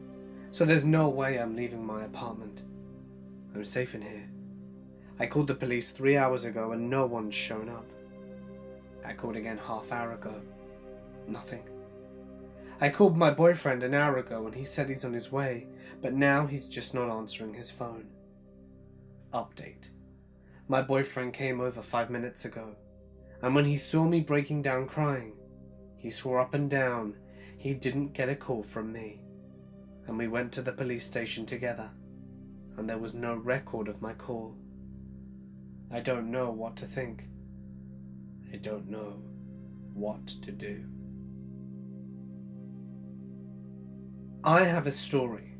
so there's no way I'm leaving my apartment. I'm safe in here. I called the police 3 hours ago and no one's shown up. I called again half-hour ago. Nothing. I called my boyfriend an hour ago and he said he's on his way, but now he's just not answering his phone. Update. My boyfriend came over 5 minutes ago, and when he saw me breaking down crying, he swore up and down he didn't get a call from me, and we went to the police station together, and there was no record of my call. I don't know what to think. I don't know what to do. I have a story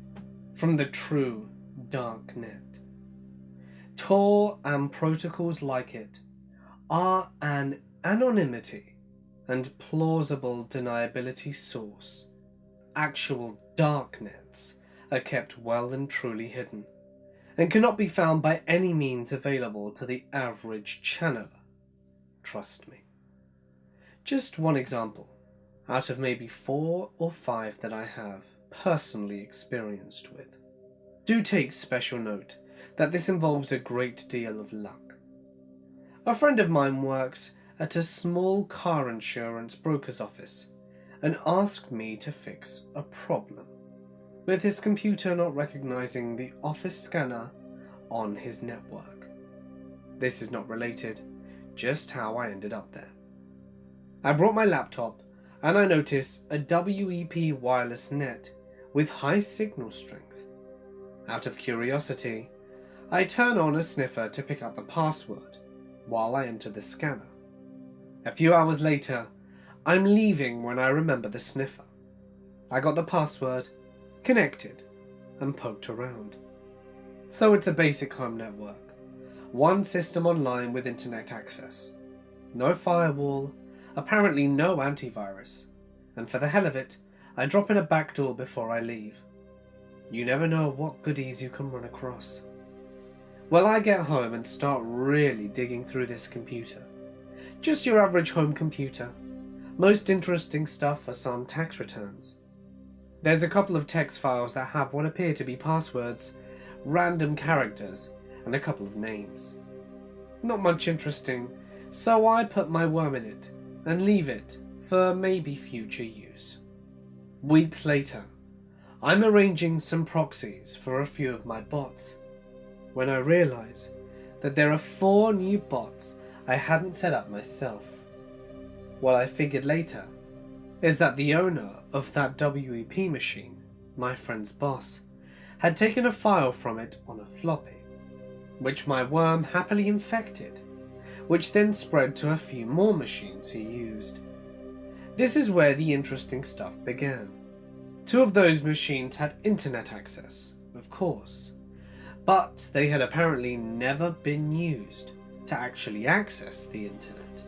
from the true dark net. Tor and protocols like it are an anonymity and plausible deniability source. Actual dark nets are kept well and truly hidden, and cannot be found by any means available to the average channeler. Trust me. Just one example, out of maybe 4 or 5 that I have personally experienced with. Do take special note that this involves a great deal of luck. A friend of mine works at a small car insurance broker's office and asked me to fix a problem with his computer not recognizing the office scanner on his network. This is not related, just how I ended up there. I brought my laptop and I notice a WEP wireless net with high signal strength. Out of curiosity, I turn on a sniffer to pick out the password while I enter the scanner. A few hours later, I'm leaving when I remember the sniffer. I got the password, connected, and poked around. So it's a basic home network, one system online with internet access. no firewall, apparently no antivirus, and for the hell of it, I drop in a back door before I leave. You never know what goodies you can run across. Well, I get home and start really digging through this computer. Just your average home computer. Most interesting stuff are some tax returns. There's a couple of text files that have what appear to be passwords, random characters, and a couple of names. Not much interesting, so I put my worm in it and leave it for maybe future use. Weeks later, I'm arranging some proxies for a few of my bots when I realize that there are 4 new bots I hadn't set up myself. What I figured later is that the owner of that WEP machine, my friend's boss, had taken a file from it on a floppy, which my worm happily infected, which then spread to a few more machines he used. This is where the interesting stuff began. 2 of those machines had internet access, of course, but they had apparently never been used to actually access the internet.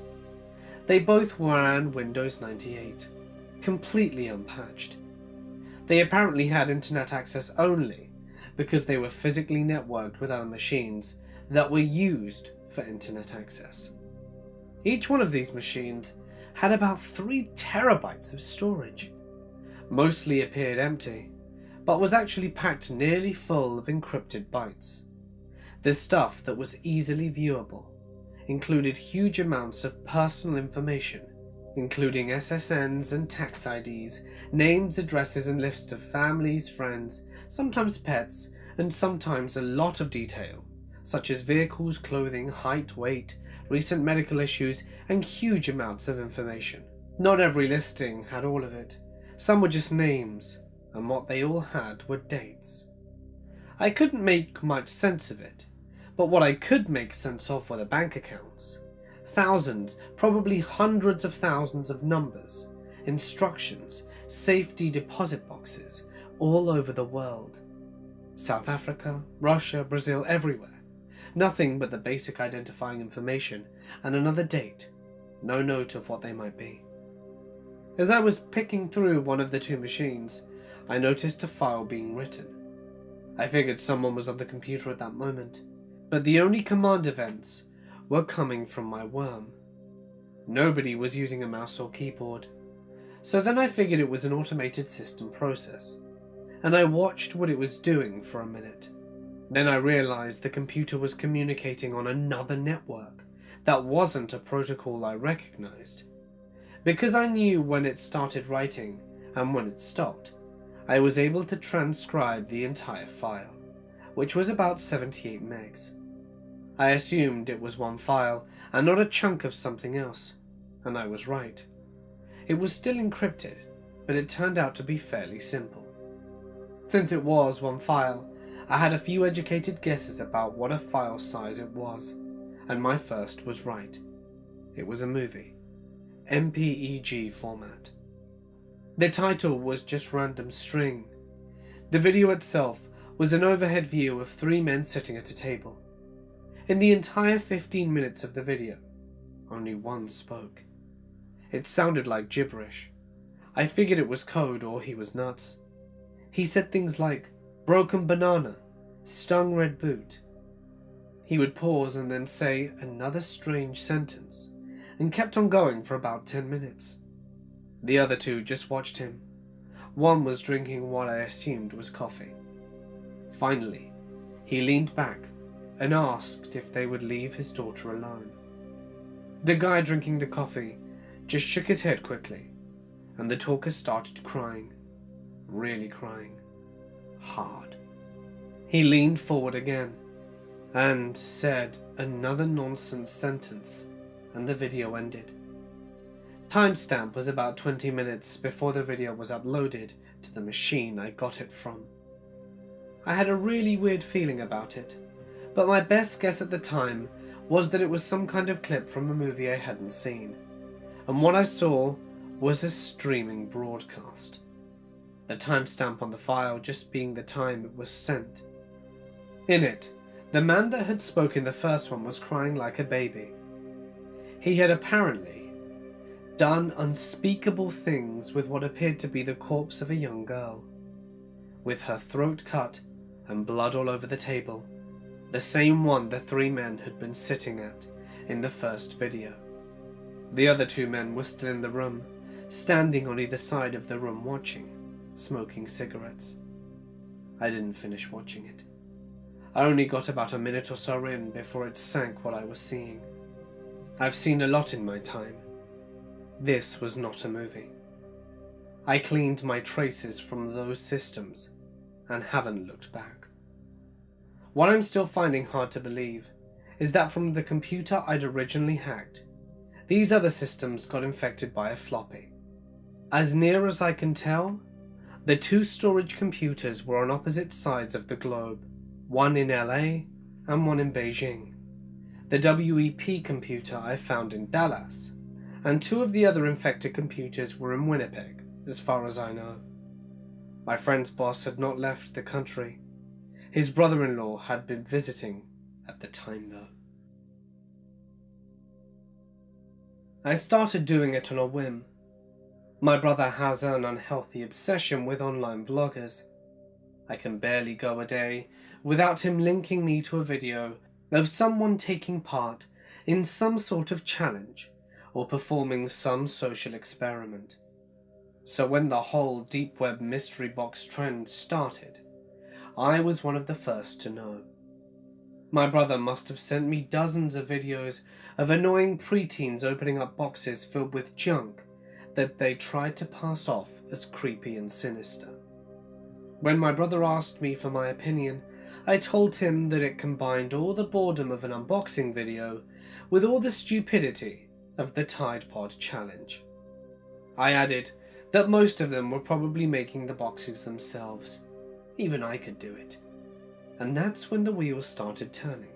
They both ran Windows 98, completely unpatched. They apparently had internet access only because they were physically networked with other machines that were used for internet access. Each one of these machines had about 3 terabytes of storage. Mostly appeared empty, but was actually packed nearly full of encrypted bytes. The stuff that was easily viewable included huge amounts of personal information, including SSNs and tax IDs, names, addresses, and lists of families, friends, sometimes pets, and sometimes a lot of detail, such as vehicles, clothing, height, weight, recent medical issues, and huge amounts of information. Not every listing had all of it. Some were just names, and what they all had were dates. I couldn't make much sense of it, but what I could make sense of were the bank accounts. Thousands, probably hundreds of thousands of numbers, instructions, safety deposit boxes, all over the world. South Africa, Russia, Brazil, everywhere. Nothing but the basic identifying information and another date, no note of what they might be. As I was picking through one of the 2 machines, I noticed a file being written. I figured someone was on the computer at that moment, but the only command events were coming from my worm. Nobody was using a mouse or keyboard, so then I figured it was an automated system process, and I watched what it was doing for a minute. Then I realized the computer was communicating on another network that wasn't a protocol I recognized. Because I knew when it started writing and when it stopped, I was able to transcribe the entire file, which was about 78 megs. I assumed it was one file and not a chunk of something else, and I was right. It was still encrypted, but it turned out to be fairly simple. Since it was one file, I had a few educated guesses about what a file size it was, and my first was right. It was a movie. MPEG format. The title was just random string. The video itself was an overhead view of 3 men sitting at a table. In the entire 15 minutes of the video, only one spoke. It sounded like gibberish. I figured it was code or he was nuts. He said things like, broken banana, stung red boot. He would pause and then say another strange sentence, and kept on going for about 10 minutes. The other 2 just watched him. One was drinking what I assumed was coffee. Finally, he leaned back and asked if they would leave his daughter alone. The guy drinking the coffee just shook his head quickly, and the talker started crying. Really crying. Hard. He leaned forward again and said another nonsense sentence, and the video ended. Timestamp was about 20 minutes before the video was uploaded to the machine I got it from. I had a really weird feeling about it, but my best guess at the time was that it was some kind of clip from a movie I hadn't seen, and what I saw was a streaming broadcast. The timestamp on the file just being the time it was sent. In it, the man that had spoken the first one was crying like a baby. He had apparently done unspeakable things with what appeared to be the corpse of a young girl, with her throat cut and blood all over the table, the same one the 3 men had been sitting at in the first video. The other 2 men were still in the room, standing on either side of the room watching, smoking cigarettes. I didn't finish watching it. I only got about a minute or so in before it sank what I was seeing. I've seen a lot in my time. This was not a movie. I cleaned my traces from those systems and haven't looked back. What I'm still finding hard to believe is that from the computer I'd originally hacked, these other systems got infected by a floppy. As near as I can tell, the 2 storage computers were on opposite sides of the globe, one in LA and one in Beijing. The WEP computer I found in Dallas, and 2 of the other infected computers were in Winnipeg, as far as I know. My friend's boss had not left the country. His brother-in-law had been visiting at the time, though. I started doing it on a whim. My brother has an unhealthy obsession with online vloggers. I can barely go a day without him linking me to a video of someone taking part in some sort of challenge or performing some social experiment. So when the whole deep web mystery box trend started, I was one of the first to know. My brother must have sent me dozens of videos of annoying preteens opening up boxes filled with junk that they tried to pass off as creepy and sinister. When my brother asked me for my opinion, I told him that it combined all the boredom of an unboxing video with all the stupidity of the Tide Pod challenge. I added that most of them were probably making the boxes themselves. Even I could do it. And that's when the wheels started turning.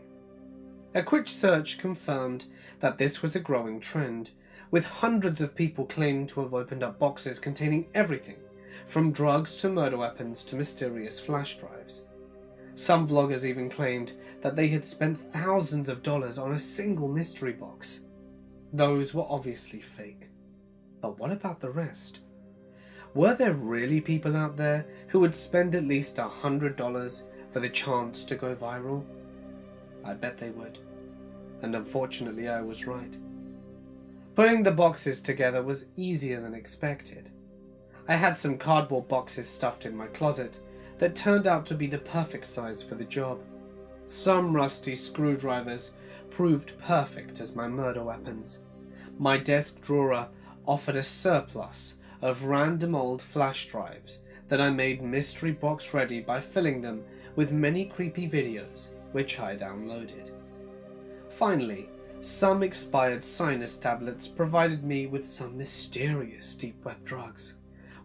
A quick search confirmed that this was a growing trend, with hundreds of people claiming to have opened up boxes containing everything, from drugs to murder weapons to mysterious flash drives. Some vloggers even claimed that they had spent thousands of dollars on a single mystery box. Those were obviously fake. But what about the rest? Were there really people out there who would spend at least $100 for the chance to go viral? I bet they would. And unfortunately I was right. Putting the boxes together was easier than expected. I had some cardboard boxes stuffed in my closet that turned out to be the perfect size for the job. Some rusty screwdrivers proved perfect as my murder weapons. My desk drawer offered a surplus of random old flash drives that I made mystery box ready by filling them with many creepy videos which I downloaded. Finally, some expired sinus tablets provided me with some mysterious deep web drugs,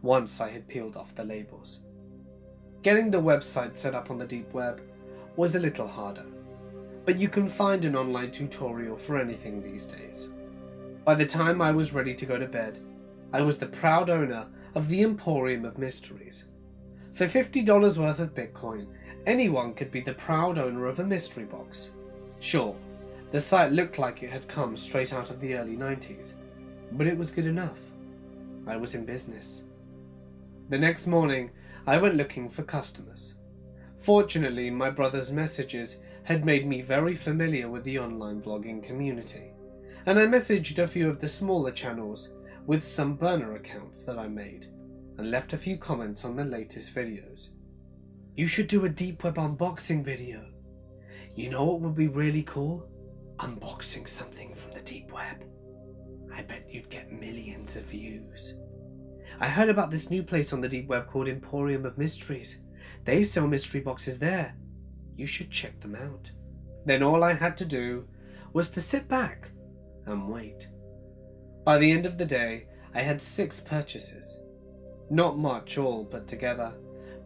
once I had peeled off the labels. Getting the website set up on the deep web was a little harder, but you can find an online tutorial for anything these days. By the time I was ready to go to bed, I was the proud owner of the Emporium of Mysteries. For $50 worth of Bitcoin, anyone could be the proud owner of a mystery box. Sure, the site looked like it had come straight out of the early 90s, but it was good enough. I was in business. The next morning, I went looking for customers. Fortunately, my brother's messages had made me very familiar with the online vlogging community, and I messaged a few of the smaller channels with some burner accounts that I made, and left a few comments on the latest videos. You should do a deep web unboxing video. You know what would be really cool? Unboxing something from the deep web. I bet you'd get millions of views. I heard about this new place on the deep web called Emporium of Mysteries. They sell mystery boxes there. You should check them out. Then all I had to do was to sit back and wait. By the end of the day, I had 6 purchases. Not much all put together,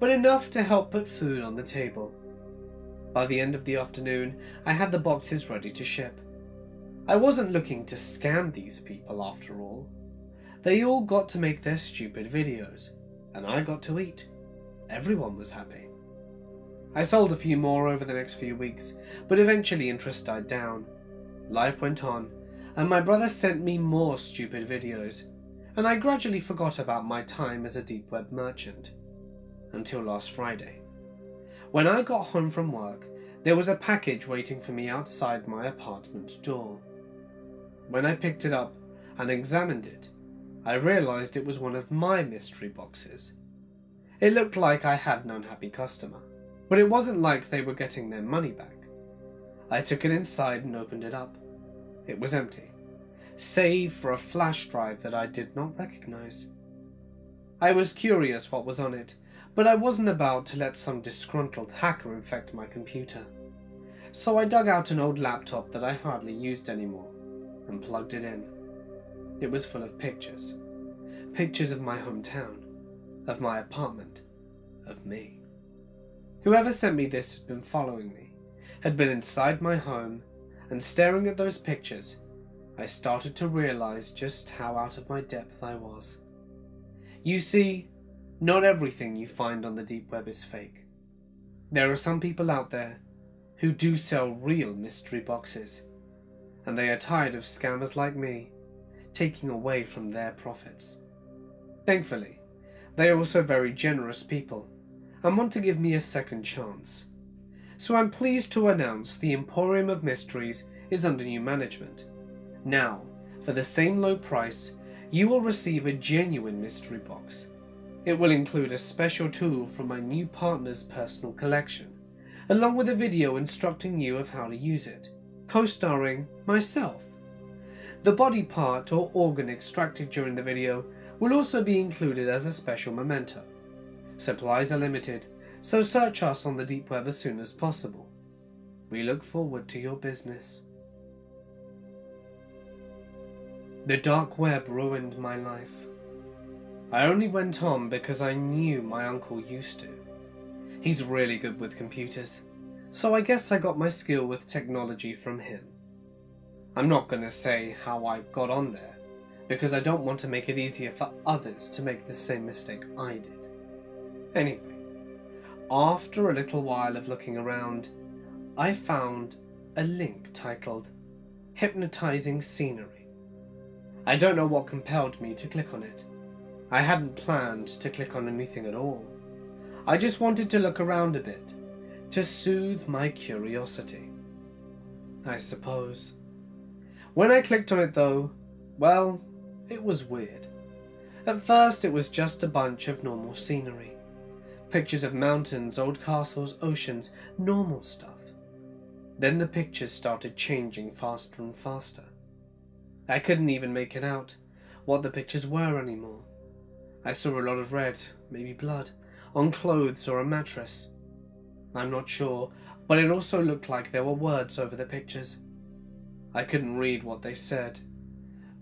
but enough to help put food on the table. By the end of the afternoon, I had the boxes ready to ship. I wasn't looking to scam these people after all. They all got to make their stupid videos, and I got to eat. Everyone was happy. I sold a few more over the next few weeks, but eventually interest died down. Life went on, and my brother sent me more stupid videos, and I gradually forgot about my time as a deep web merchant. Until last Friday. When I got home from work, there was a package waiting for me outside my apartment door. When I picked it up and examined it, I realized it was one of my mystery boxes. It looked like I had an unhappy customer, but it wasn't like they were getting their money back. I took it inside and opened it up. It was empty, save for a flash drive that I did not recognize. I was curious what was on it, but I wasn't about to let some disgruntled hacker infect my computer. So I dug out an old laptop that I hardly used anymore and plugged it in. It was full of pictures. Pictures of my hometown, of my apartment, of me. Whoever sent me this had been following me, had been inside my home, and staring at those pictures, I started to realize just how out of my depth I was. You see, not everything you find on the deep web is fake. There are some people out there who do sell real mystery boxes, and they are tired of scammers like me taking away from their profits. Thankfully, they are also very generous people and want to give me a second chance. So I'm pleased to announce the Emporium of Mysteries is under new management. Now, for the same low price, you will receive a genuine mystery box. It will include a special tool from my new partner's personal collection, along with a video instructing you of how to use it, co-starring myself. The body part or organ extracted during the video will also be included as a special memento. Supplies are limited, so search us on the deep web as soon as possible. We look forward to your business. The dark web ruined my life. I only went on because I knew my uncle used to. He's really good with computers, so I guess I got my skill with technology from him. I'm not going to say how I got on there, because I don't want to make it easier for others to make the same mistake I did. Anyway, after a little while of looking around, I found a link titled Hypnotizing Scenery. I don't know what compelled me to click on it. I hadn't planned to click on anything at all. I just wanted to look around a bit, to soothe my curiosity, I suppose. When I clicked on it though, well, it was weird. At first it was just a bunch of normal scenery. Pictures of mountains, old castles, oceans, normal stuff. Then the pictures started changing faster and faster. I couldn't even make it out what the pictures were anymore. I saw a lot of red, maybe blood, on clothes or a mattress. I'm not sure, but it also looked like there were words over the pictures. I couldn't read what they said,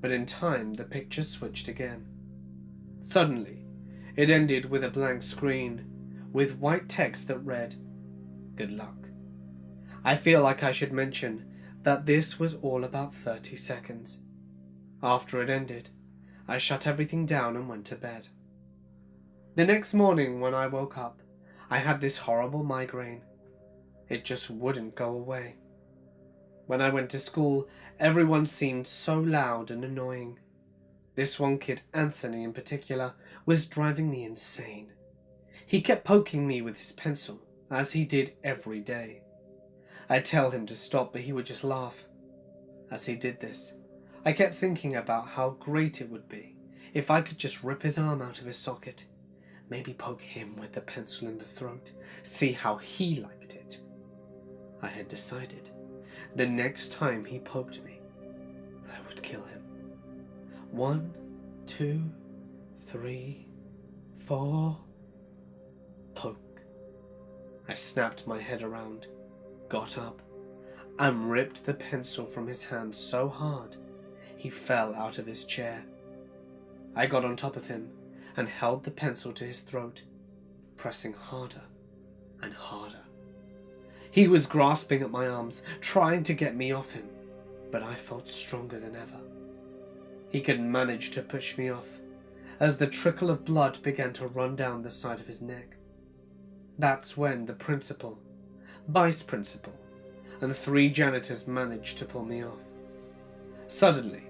but in time the pictures switched again. Suddenly, it ended with a blank screen, with white text that read, "Good luck." I feel like I should mention that this was all about 30 seconds. After it ended, I shut everything down and went to bed. The next morning when I woke up, I had this horrible migraine. It just wouldn't go away. When I went to school, everyone seemed so loud and annoying. This one kid, Anthony in particular, was driving me insane. He kept poking me with his pencil, as he did every day. I'd tell him to stop, but he would just laugh. As he did this, I kept thinking about how great it would be if I could just rip his arm out of his socket, maybe poke him with the pencil in the throat, see how he liked it. I had decided the next time he poked me, I would kill him. 1, 2, 3, 4... Poke. I snapped my head around, got up, and ripped the pencil from his hand so hard he fell out of his chair. I got on top of him and held the pencil to his throat, pressing harder and harder. He was grasping at my arms, trying to get me off him, but I felt stronger than ever. He could manage to push me off, as the trickle of blood began to run down the side of his neck. That's when the principal, vice principal, and 3 janitors managed to pull me off. Suddenly,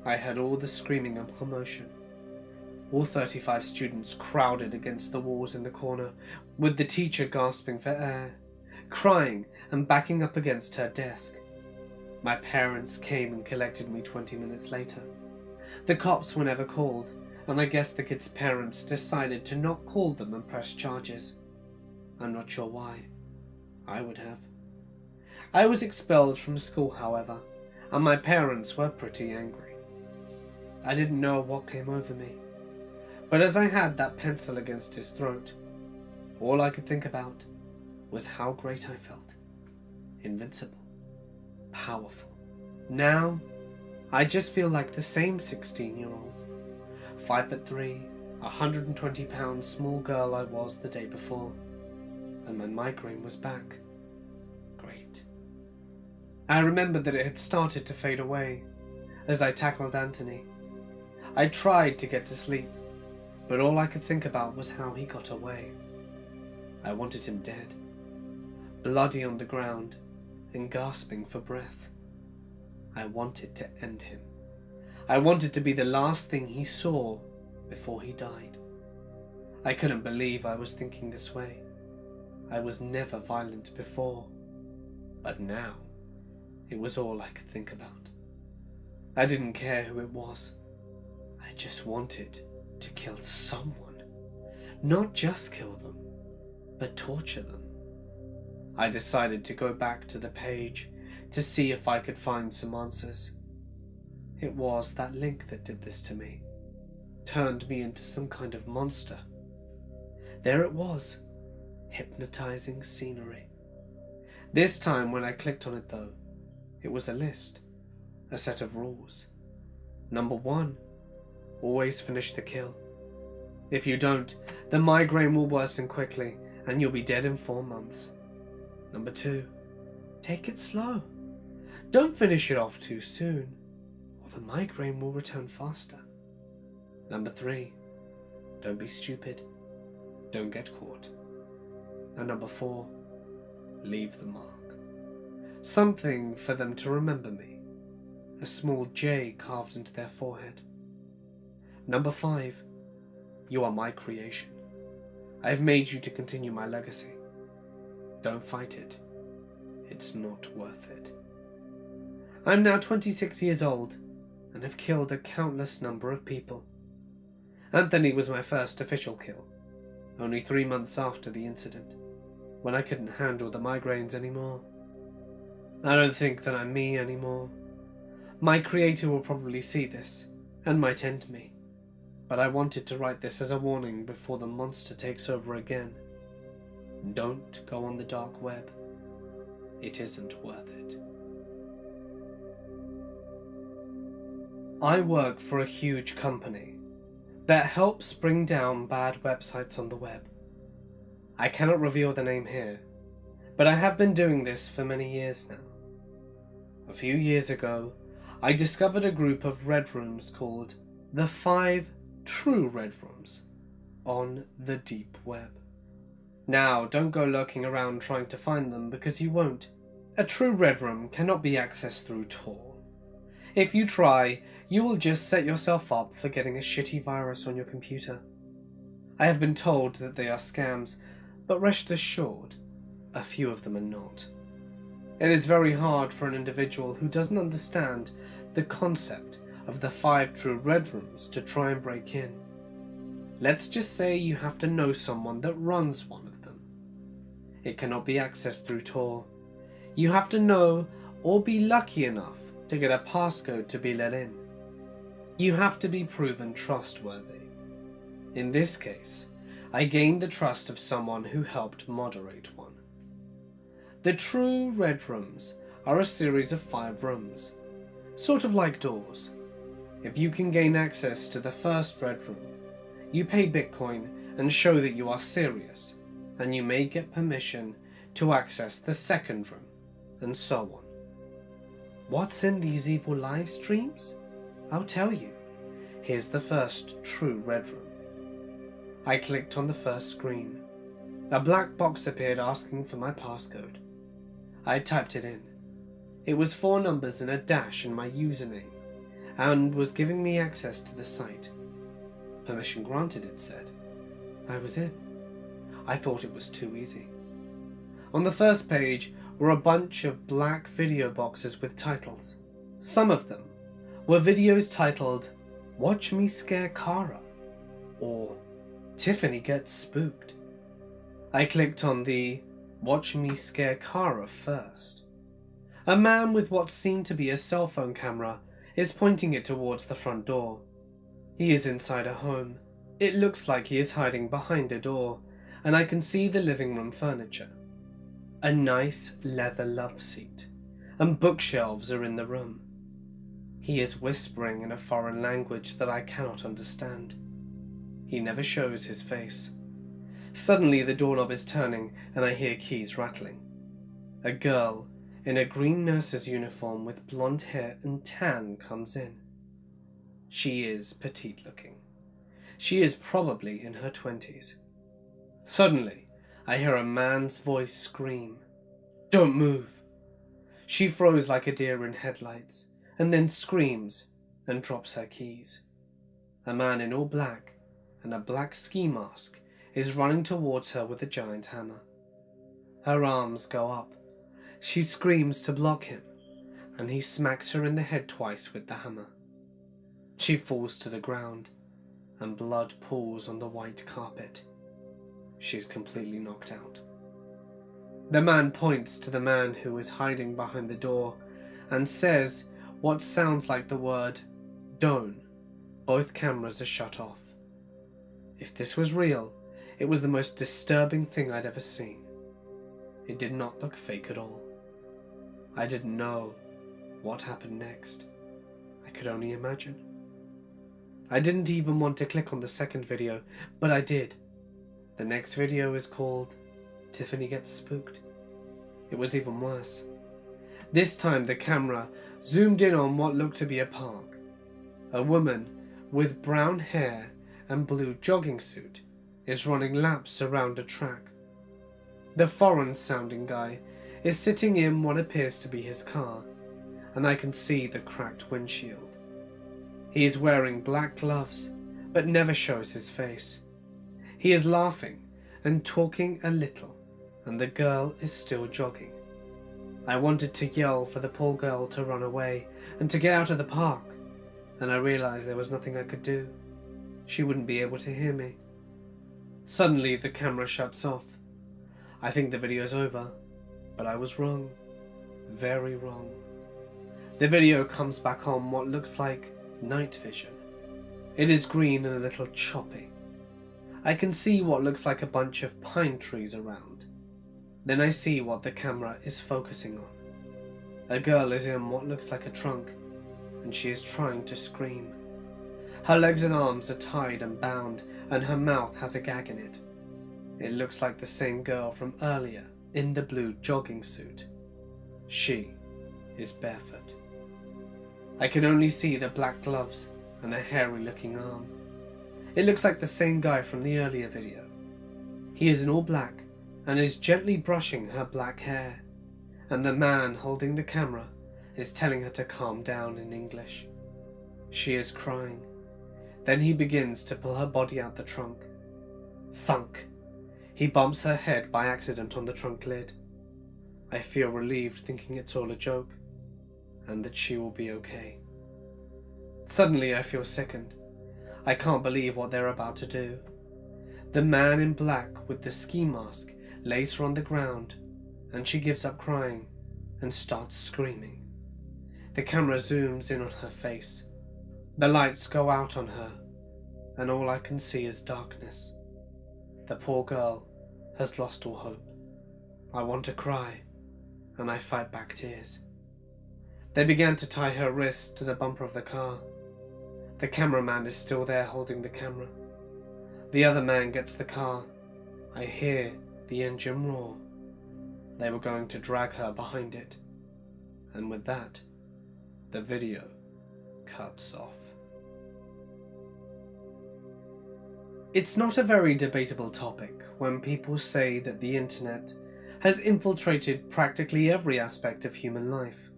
I heard all the screaming and commotion. All 35 students crowded against the walls in the corner, with the teacher gasping for air, crying and backing up against her desk. My parents came and collected me 20 minutes later. The cops were never called, and I guess the kids' parents decided to not call them and press charges. I'm not sure why. I would have. I was expelled from school, however, and my parents were pretty angry. I didn't know what came over me, but as I had that pencil against his throat, all I could think about was how great I felt. Invincible. Powerful. Now, I just feel like the same 16-year-old. 5'3", 120 pounds small girl I was the day before, and my migraine was back. Great. I remembered that it had started to fade away as I tackled Anthony. I tried to get to sleep, but all I could think about was how he got away. I wanted him dead, bloody on the ground and gasping for breath. I wanted to end him. I wanted to be the last thing he saw before he died. I couldn't believe I was thinking this way. I was never violent before, but now it was all I could think about. I didn't care who it was. I just wanted to kill someone. Not just kill them, but torture them. I decided to go back to the page to see if I could find some answers. It was that link that did this to me, turned me into some kind of monster. There it was, hypnotizing scenery. This time when I clicked on it though, it was a list, a set of rules. Number 1, always finish the kill. If you don't, the migraine will worsen quickly and you'll be dead in 4 months. Number 2, take it slow. Don't finish it off too soon, or the migraine will return faster. Number 3, don't be stupid. Don't get caught. And number 4, leave the mark. Something for them to remember me. A small J carved into their forehead. Number 5, you are my creation. I have made you to continue my legacy. Don't fight it. It's not worth it. I'm now 26 years old and have killed a countless number of people. Anthony was my first official kill, only 3 months after the incident, when I couldn't handle the migraines anymore. I don't think that I'm me anymore. My creator will probably see this and might end me, but I wanted to write this as a warning before the monster takes over again. Don't go on the dark web. It isn't worth it. I work for a huge company that helps bring down bad websites on the web. I cannot reveal the name here, but I have been doing this for many years now. A few years ago, I discovered a group of red rooms called the 5 True Red Rooms on the deep web. Now, don't go lurking around trying to find them because you won't. A true red room cannot be accessed through Tor. If you try, you will just set yourself up for getting a shitty virus on your computer. I have been told that they are scams, but rest assured, a few of them are not. It is very hard for an individual who doesn't understand the concept of the 5 true red rooms to try and break in. Let's just say you have to know someone that runs one of them. It cannot be accessed through Tor. You have to know or be lucky enough to get a passcode to be let in. You have to be proven trustworthy. In this case, I gained the trust of someone who helped moderate one. The true red rooms are a series of 5 rooms, sort of like doors. If you can gain access to the first red room, you pay Bitcoin and show that you are serious, and you may get permission to access the second room, and so on. What's in these evil live streams? I'll tell you. Here's the first true red room. I clicked on the first screen. A black box appeared asking for my passcode. I typed it in. It was 4 numbers and a dash in my username, and was giving me access to the site. Permission granted, it said. I was in. I thought it was too easy. On the first page were a bunch of black video boxes with titles. Some of them were videos titled, "Watch Me Scare Kara," or "Tiffany Gets Spooked." I clicked on the "Watch Me Scare Kara" first. A man with what seemed to be a cell phone camera is pointing it towards the front door. He is inside a home. It looks like he is hiding behind a door, and I can see the living room furniture. A nice leather love seat, and bookshelves are in the room. He is whispering in a foreign language that I cannot understand. He never shows his face. Suddenly the doorknob is turning and I hear keys rattling. A girl in a green nurse's uniform with blonde hair and tan comes in. She is petite looking. She is probably in her 20s. Suddenly, I hear a man's voice scream, "Don't move!" She froze like a deer in headlights, and then screams and drops her keys. A man in all black and a black ski mask is running towards her with a giant hammer. Her arms go up. She screams to block him, and he smacks her in the head twice with the hammer. She falls to the ground, and blood pools on the white carpet. She is completely knocked out. The man points to the man who is hiding behind the door and says what sounds like the word "Don't." Both cameras are shut off. If this was real, it was the most disturbing thing I'd ever seen. It did not look fake at all. I didn't know what happened next. I could only imagine. I didn't even want to click on the second video, but I did. The next video is called "Tiffany Gets Spooked." It was even worse. This time the camera zoomed in on what looked to be a park. A woman with brown hair and blue jogging suit is running laps around a track. The foreign-sounding guy is sitting in what appears to be his car, and I can see the cracked windshield. He is wearing black gloves, but never shows his face. He is laughing and talking a little, and the girl is still jogging. I wanted to yell for the poor girl to run away and to get out of the park, and I realized there was nothing I could do. She wouldn't be able to hear me. Suddenly the camera shuts off. I think the video's over, but I was wrong. Very wrong. The video comes back on what looks like night vision. It is green and a little choppy. I can see what looks like a bunch of pine trees around. Then I see what the camera is focusing on. A girl is in what looks like a trunk, and she is trying to scream. Her legs and arms are tied and bound, and her mouth has a gag in it. It looks like the same girl from earlier in the blue jogging suit. She is barefoot. I can only see the black gloves and a hairy looking arm. It looks like the same guy from the earlier video. He is in all black and is gently brushing her black hair, and the man holding the camera is telling her to calm down in English. She is crying. Then he begins to pull her body out the trunk. Thunk! He bumps her head by accident on the trunk lid. I feel relieved, thinking it's all a joke, and that she will be okay. Suddenly I feel sickened. I can't believe what they're about to do. The man in black with the ski mask lays her on the ground, and she gives up crying and starts screaming. The camera zooms in on her face. The lights go out on her, and all I can see is darkness. The poor girl has lost all hope. I want to cry, and I fight back tears. They began to tie her wrists to the bumper of the car. The cameraman is still there holding the camera. The other man gets the car. I hear the engine roar. They were going to drag her behind it. And with that, the video cuts off. It's not a very debatable topic when people say that the internet has infiltrated practically every aspect of human life.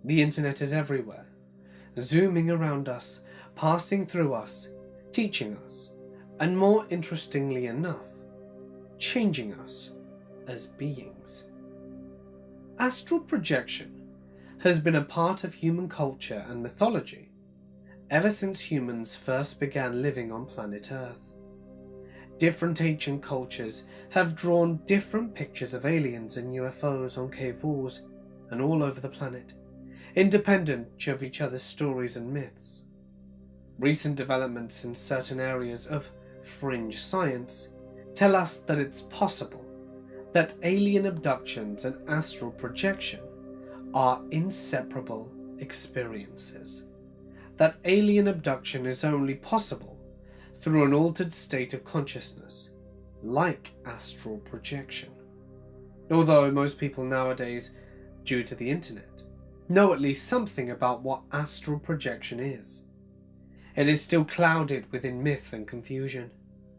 The internet is everywhere, zooming around us, passing through us, teaching us, and more interestingly enough, changing us as beings. Astral projection has been a part of human culture and mythology ever since humans first began living on planet Earth. Different ancient cultures have drawn different pictures of aliens and UFOs on cave walls and all over the planet, independent of each other's stories and myths. Recent developments in certain areas of fringe science tell us that it's possible that alien abductions and astral projection are inseparable experiences. That alien abduction is only possible through an altered state of consciousness, like astral projection. Although most people nowadays, due to the internet, know at least something about what astral projection is, it is still clouded within myth and confusion.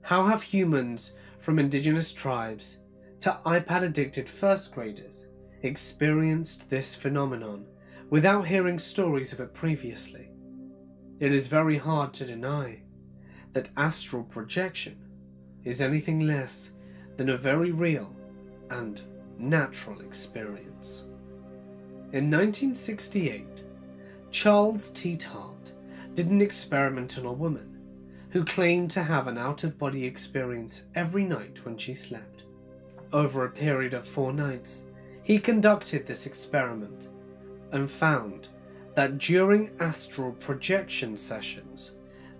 How have humans from indigenous tribes to iPad-addicted first graders experienced this phenomenon without hearing stories of it previously? It is very hard to deny that astral projection is anything less than a very real and natural experience. In 1968, Charles T. Tart did an experiment on a woman who claimed to have an out-of-body experience every night when she slept. Over a period of 4 nights, he conducted this experiment and found that during astral projection sessions,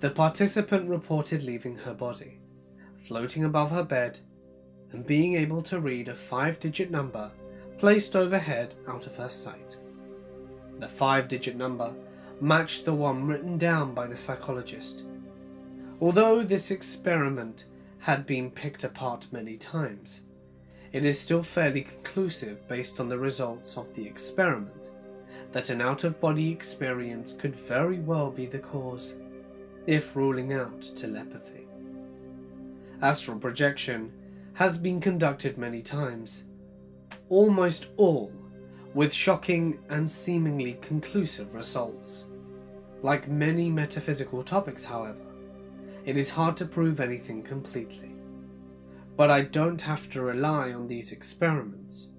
the participant reported leaving her body, floating above her bed, and being able to read a 5-digit number placed overhead out of her sight. The 5-digit number matched the one written down by the psychologist. Although this experiment had been picked apart many times, it is still fairly conclusive based on the results of the experiment that an out-of-body experience could very well be the cause, if ruling out telepathy. Astral projection has been conducted many times, almost all with shocking and seemingly conclusive results. Like many metaphysical topics, however, it is hard to prove anything completely. But I don't have to rely on these experiments,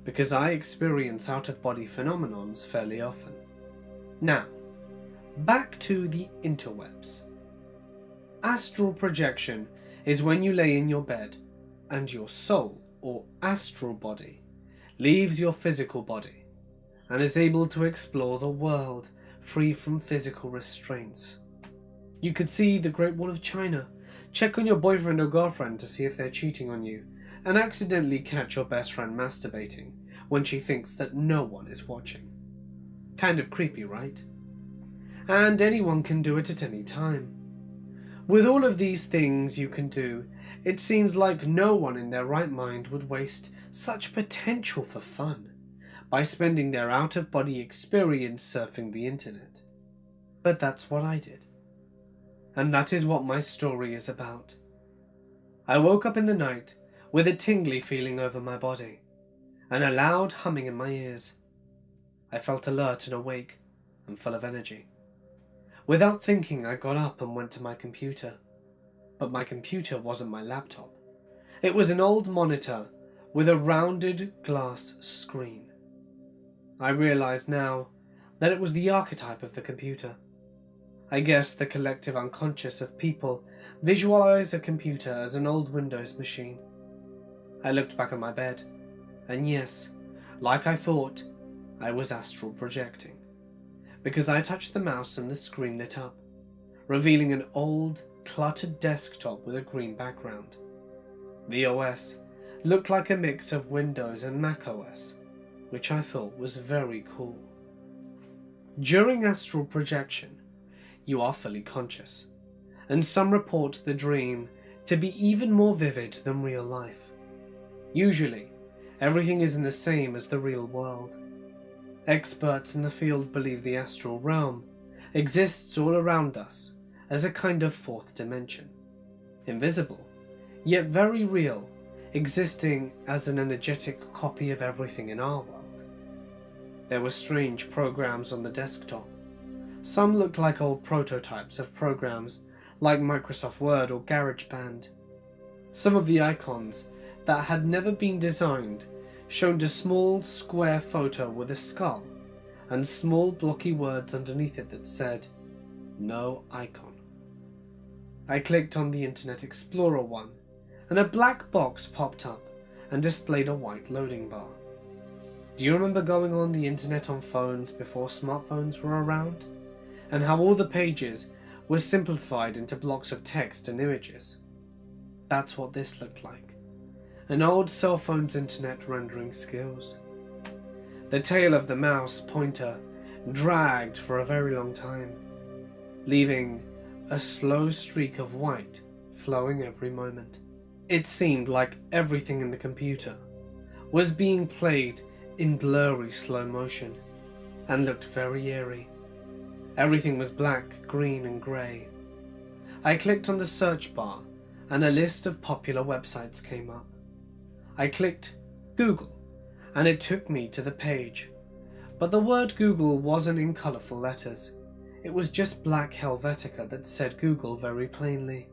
because I experience out-of-body phenomenons fairly often. Now, back to the interwebs. Astral projection is when you lay in your bed and your soul, or astral body, leaves your physical body and is able to explore the world free from physical restraints. You could see the Great Wall of China, check on your boyfriend or girlfriend to see if they're cheating on you, and accidentally catch your best friend masturbating when she thinks that no one is watching. Kind of creepy, right? And anyone can do it at any time. With all of these things you can do, it seems like no one in their right mind would waste such potential for fun by spending their out-of-body experience surfing the internet. But that's what I did. And that is what my story is about. I woke up in the night with a tingly feeling over my body and a loud humming in my ears. I felt alert and awake and full of energy. Without thinking, I got up and went to my computer. But my computer wasn't my laptop. It was an old monitor with a rounded glass screen. I realized now that it was the archetype of the computer. I guess the collective unconscious of people visualize a computer as an old Windows machine. I looked back at my bed, and yes, like I thought, I was astral projecting, because I touched the mouse and the screen lit up, revealing an old, cluttered desktop with a green background. The OS looked like a mix of Windows and Mac OS, which I thought was very cool. During astral projection, you are fully conscious, and some report the dream to be even more vivid than real life. Usually, everything isn't the same as the real world. Experts in the field believe the astral realm exists all around us as a kind of fourth dimension, invisible, yet very real, existing as an energetic copy of everything in our world. There were strange programs on the desktop, Some looked like old prototypes of programs like Microsoft Word or GarageBand. Some of the icons that had never been designed showed a small square photo with a skull and small blocky words underneath it that said, "No icon." I clicked on the Internet Explorer one, and a black box popped up and displayed a white loading bar. Do you remember going on the internet on phones before smartphones were around? And how all the pages were simplified into blocks of text and images? That's what this looked like. An old cell phone's internet rendering skills. The tail of the mouse pointer dragged for a very long time, leaving a slow streak of white flowing every moment. It seemed like everything in the computer was being played in blurry slow motion and looked very eerie. Everything was black, green and grey. I clicked on the search bar and a list of popular websites came up. I clicked Google and it took me to the page, but the word Google wasn't in colourful letters. It was just black Helvetica that said Google very plainly.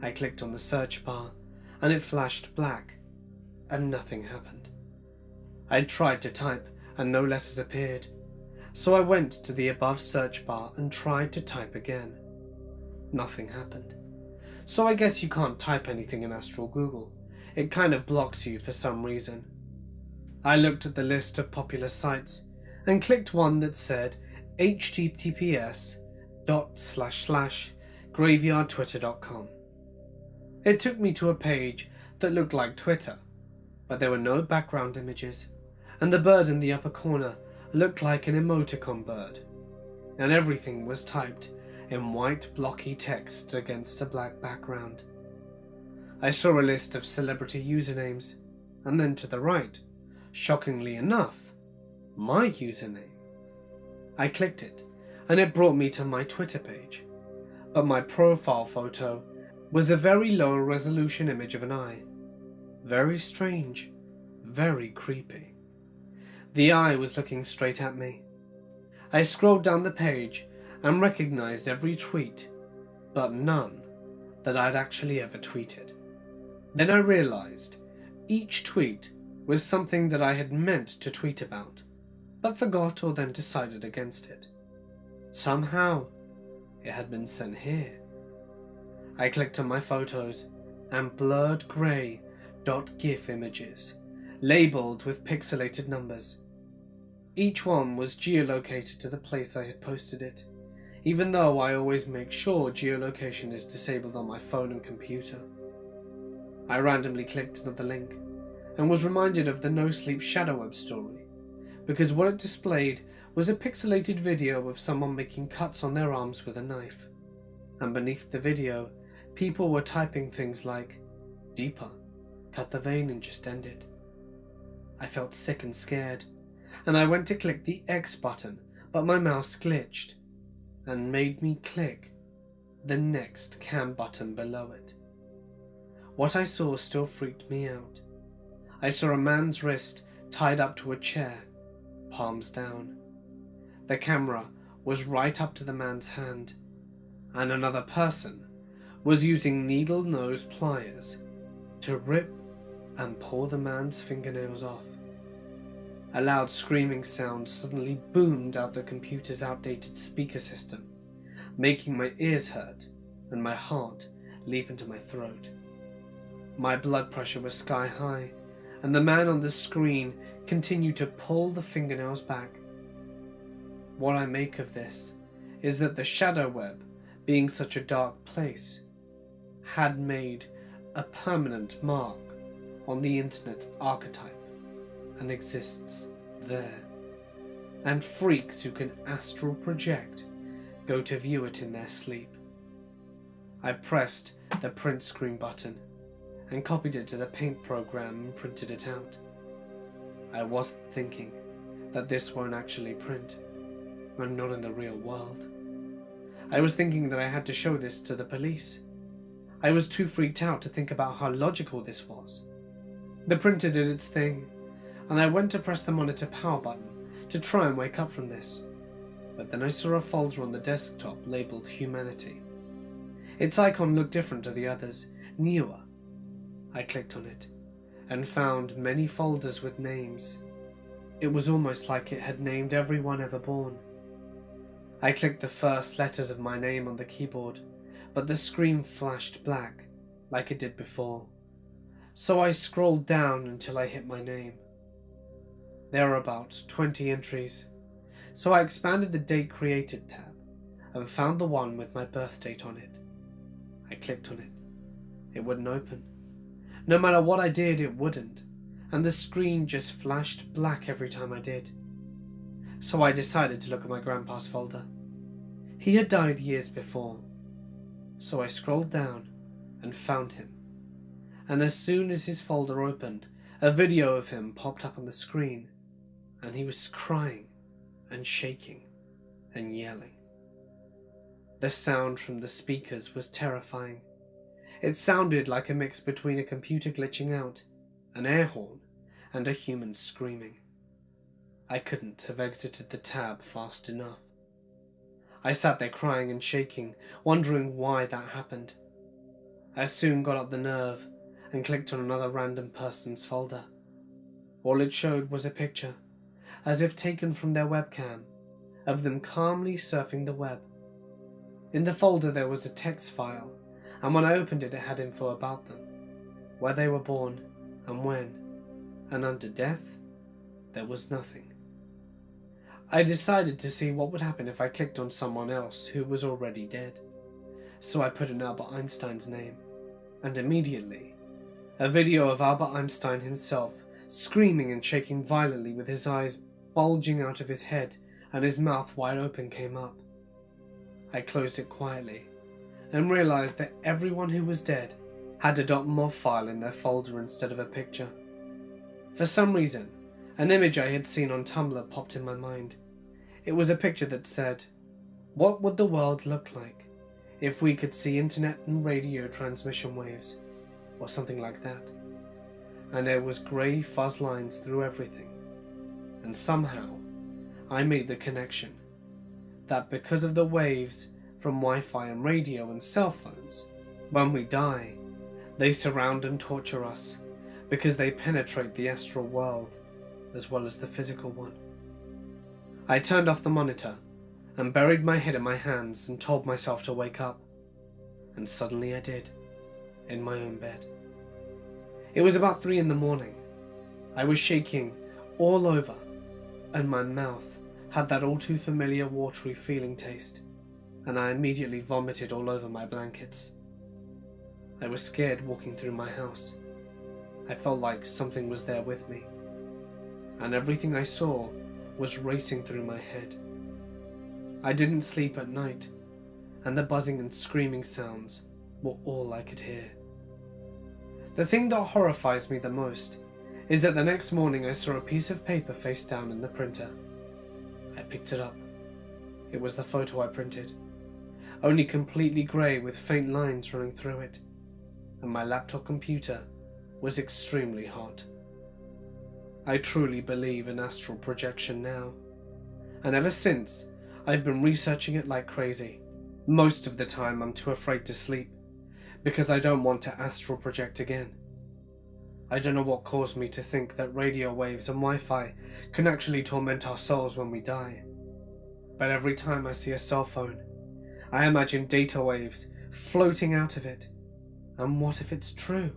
I clicked on the search bar and it flashed black and nothing happened. I tried to type and no letters appeared, so I went to the above search bar and tried to type again. Nothing happened. So I guess you can't type anything in Astral Google. It kind of blocks you for some reason. I looked at the list of popular sites and clicked one that said https://graveyardtwitter.com. It took me to a page that looked like Twitter, but there were no background images, and the bird in the upper corner looked like an emoticon bird, and everything was typed in white blocky text against a black background. I saw a list of celebrity usernames, and then to the right, shockingly enough, my username. I clicked it, and it brought me to my Twitter page, but my profile photo was a very low resolution image of an eye. Very strange, very creepy. The eye was looking straight at me. I scrolled down the page and recognized every tweet, but none that I'd actually ever tweeted. Then I realized each tweet was something that I had meant to tweet about, but forgot or then decided against it. Somehow, it had been sent here. I clicked on my photos and blurred grey .gif images, labelled with pixelated numbers. Each one was geolocated to the place I had posted it, even though I always make sure geolocation is disabled on my phone and computer. I randomly clicked another link and was reminded of the No Sleep Shadow Web story, because what it displayed was a pixelated video of someone making cuts on their arms with a knife, and beneath the video, people were typing things like, "Deeper, cut the vein and just end it." I felt sick and scared, and I went to click the X button, but my mouse glitched and made me click the next cam button below it. What I saw still freaked me out. I saw a man's wrist tied up to a chair, palms down. The camera was right up to the man's hand, and another person was using needle-nose pliers to rip and pull the man's fingernails off. A loud screaming sound suddenly boomed out the computer's outdated speaker system, making my ears hurt and my heart leap into my throat. My blood pressure was sky high, and the man on the screen continued to pull the fingernails back. What I make of this is that the shadow web, being such a dark place, had made a permanent mark on the internet's archetype and exists there, and freaks who can astral project go to view it in their sleep. I pressed the print screen button and copied it to the paint program and printed it out. I wasn't thinking that this won't actually print. I'm not in the real world. I was thinking that I had to show this to the police. I was too freaked out to think about how logical this was. The printer did its thing, and I went to press the monitor power button to try and wake up from this. but then I saw a folder on the desktop labelled Humanity. Its icon looked different to the others, newer. I clicked on it and found many folders with names. It was almost like it had named everyone ever born. I clicked the first letters of my name on the keyboard, but the screen flashed black like it did before. So I scrolled down until I hit my name. There were about 20 entries, so I expanded the Date Created tab and found the one with my birth date on it. I clicked on it. It wouldn't open. No matter what I did, it wouldn't, and the screen just flashed black every time I did. So I decided to look at my grandpa's folder. He had died years before, so I scrolled down and found him. And as soon as his folder opened, a video of him popped up on the screen, and he was crying and shaking and yelling. The sound from the speakers was terrifying. It sounded like a mix between a computer glitching out, an air horn, and a human screaming. I couldn't have exited the tab fast enough. I sat there crying and shaking, wondering why that happened. I soon got up the nerve and clicked on another random person's folder. All it showed was a picture, as if taken from their webcam, of them calmly surfing the web. In the folder there was a text file, and when I opened it, it had info about them, where they were born and when, and under death, there was nothing. I decided to see what would happen if I clicked on someone else who was already dead. So I put in Albert Einstein's name, and immediately, a video of Albert Einstein himself screaming and shaking violently with his eyes bulging out of his head and his mouth wide open came up. I closed it quietly and realized that everyone who was dead had a .mov file in their folder instead of a picture. For some reason, an image I had seen on Tumblr popped in my mind. It was a picture that said, "What would the world look like if we could see internet and radio transmission waves?" or something like that. And there was grey fuzz lines through everything. And somehow, I made the connection that because of the waves from Wi-Fi and radio and cell phones, when we die, they surround and torture us because they penetrate the astral world as well as the physical one. I turned off the monitor and buried my head in my hands and told myself to wake up. And suddenly I did, in my own bed. It was about 3 a.m. I was shaking all over, and my mouth had that all too familiar watery feeling taste, and I immediately vomited all over my blankets. I was scared walking through my house. I felt like something was there with me, and everything I saw was racing through my head. I didn't sleep at night, and the buzzing and screaming sounds were all I could hear. The thing that horrifies me the most is that the next morning I saw a piece of paper face down in the printer. I picked it up. It was the photo I printed, only completely grey with faint lines running through it, and my laptop computer was extremely hot. I truly believe in astral projection now, and ever since I've been researching it like crazy. Most of the time I'm too afraid to sleep, because I don't want to astral project again. I don't know what caused me to think that radio waves and Wi-Fi can actually torment our souls when we die. But every time I see a cell phone, I imagine data waves floating out of it. And what if it's true?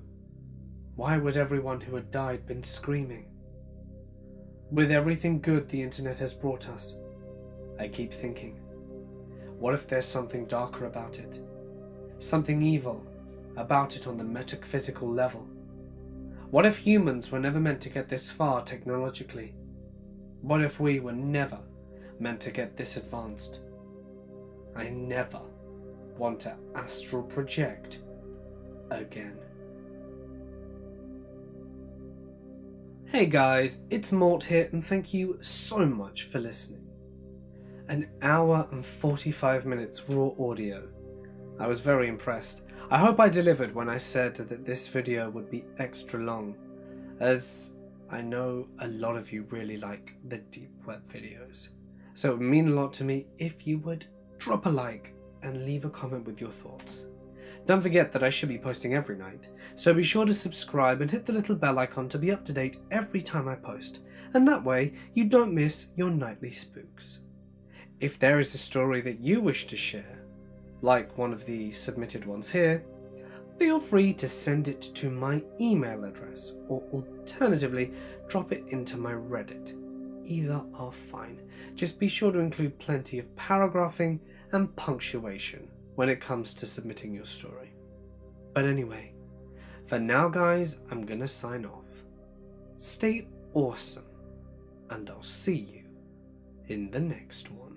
Why would everyone who had died been screaming? With everything good the internet has brought us, I keep thinking, what if there's something darker about it? Something evil about it on the metaphysical level? What if humans were never meant to get this far technologically? What if we were never meant to get this advanced? I never want to astral project again. Hey guys, it's Mort here, and thank you so much for listening. An hour and 45 minutes raw audio. I was very impressed. I hope I delivered when I said that this video would be extra long, as I know a lot of you really like the deep web videos, So it would mean a lot to me if you would drop a like and leave a comment with your thoughts. Don't forget that I should be posting every night, so be sure to subscribe and hit the little bell icon to be up to date every time I post, and that way you don't miss your nightly spooks. If there is a story that you wish to share, like one of the submitted ones here, feel free to send it to my email address, or alternatively drop it into my Reddit. Either are fine. Just be sure to include plenty of paragraphing and punctuation when it comes to submitting your story. But anyway, for now guys, I'm gonna sign off. Stay awesome, and I'll see you in the next one.